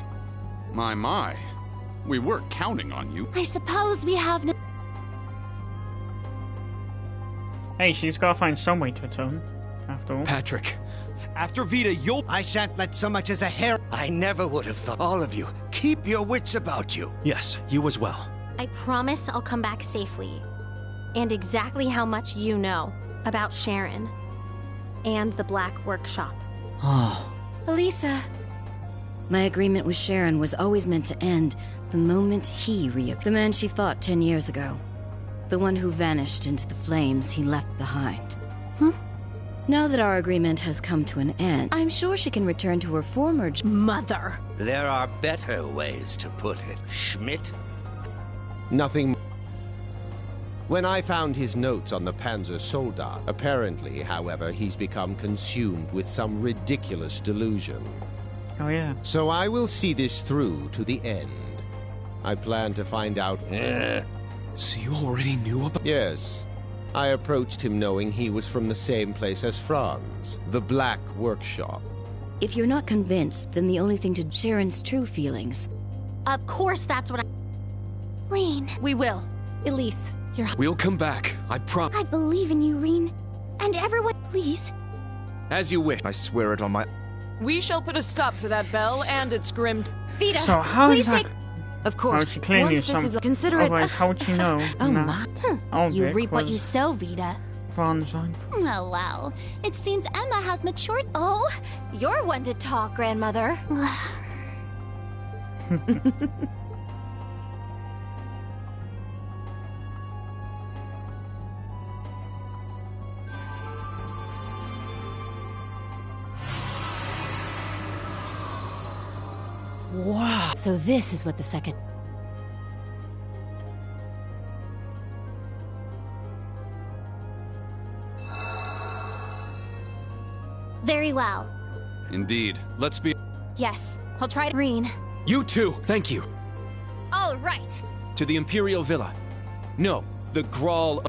My. We were counting on you. I suppose we have no... Hey, she's gotta find some way to atone, after all. Patrick. After Vita, you'll... I shan't let so much as a hair... I never would have thought. All of you, keep your wits about you. Yes, you as well. I promise I'll come back safely. And exactly how much you know about Sharon. And the Black Workshop. Oh. Elisa. My agreement with Sharon was always meant to end the moment he reappeared. The man she fought 10 years ago. The one who vanished into the flames he left behind. Now that our agreement has come to an end, I'm sure she can return to her former mother. There are better ways to put it, Schmidt. Nothing. When I found his notes on the Panzer Soldat, apparently, however, he's become consumed with some ridiculous delusion. Oh yeah. So I will see this through to the end. I plan to find out... So you already knew about... Yes. I approached him knowing he was from the same place as Franz, the Black Workshop. If you're not convinced, then the only thing to Sharon's true feelings. Of course that's what I... Reen. We will. Elise, you're... We'll come back, I promise. I believe in you, Reen. And everyone, please. As you wish. I swear it on my... We shall put a stop to that bell and its grim... Vita, So how please exactly... take... Of course, she clearly once this is... Consider otherwise, how would she know? Oh my... You reap what you sow, Vita. Franz. Well. It seems Emma has matured... Oh, you're one to talk, Grandmother. Wow. So this is what the second... Very well. Indeed. Let's be... Yes, I'll try to... Green. You too, thank you. All right. To the Imperial Villa. No, the Grawl...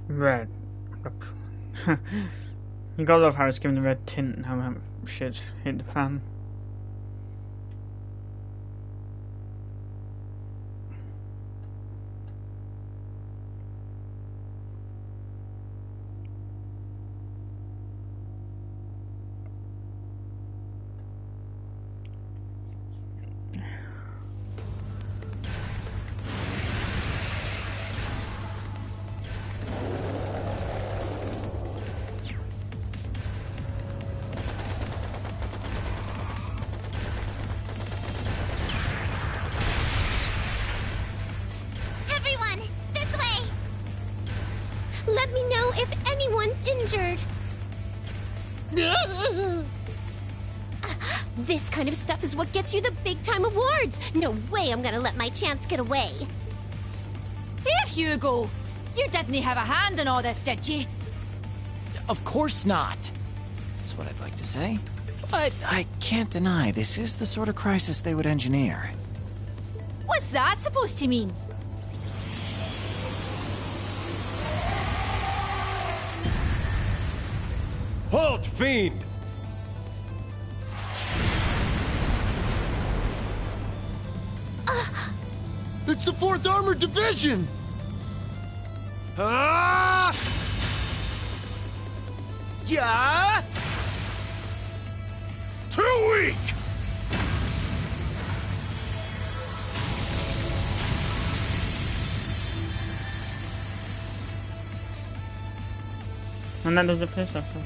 Red. You gotta love how it's given the red tint and how shit's hit the fan. Let me know if anyone's injured. This kind of stuff is what gets you the big-time awards. No way I'm gonna let my chance get away. Here, Hugo. You didn't have a hand in all this, did you? Of course not. That's what I'd like to say. But I can't deny this is the sort of crisis they would engineer. What's that supposed to mean? Halt, fiend! It's the 4th Armored Division! Ah! Yeah! Too weak! And that does it for this episode.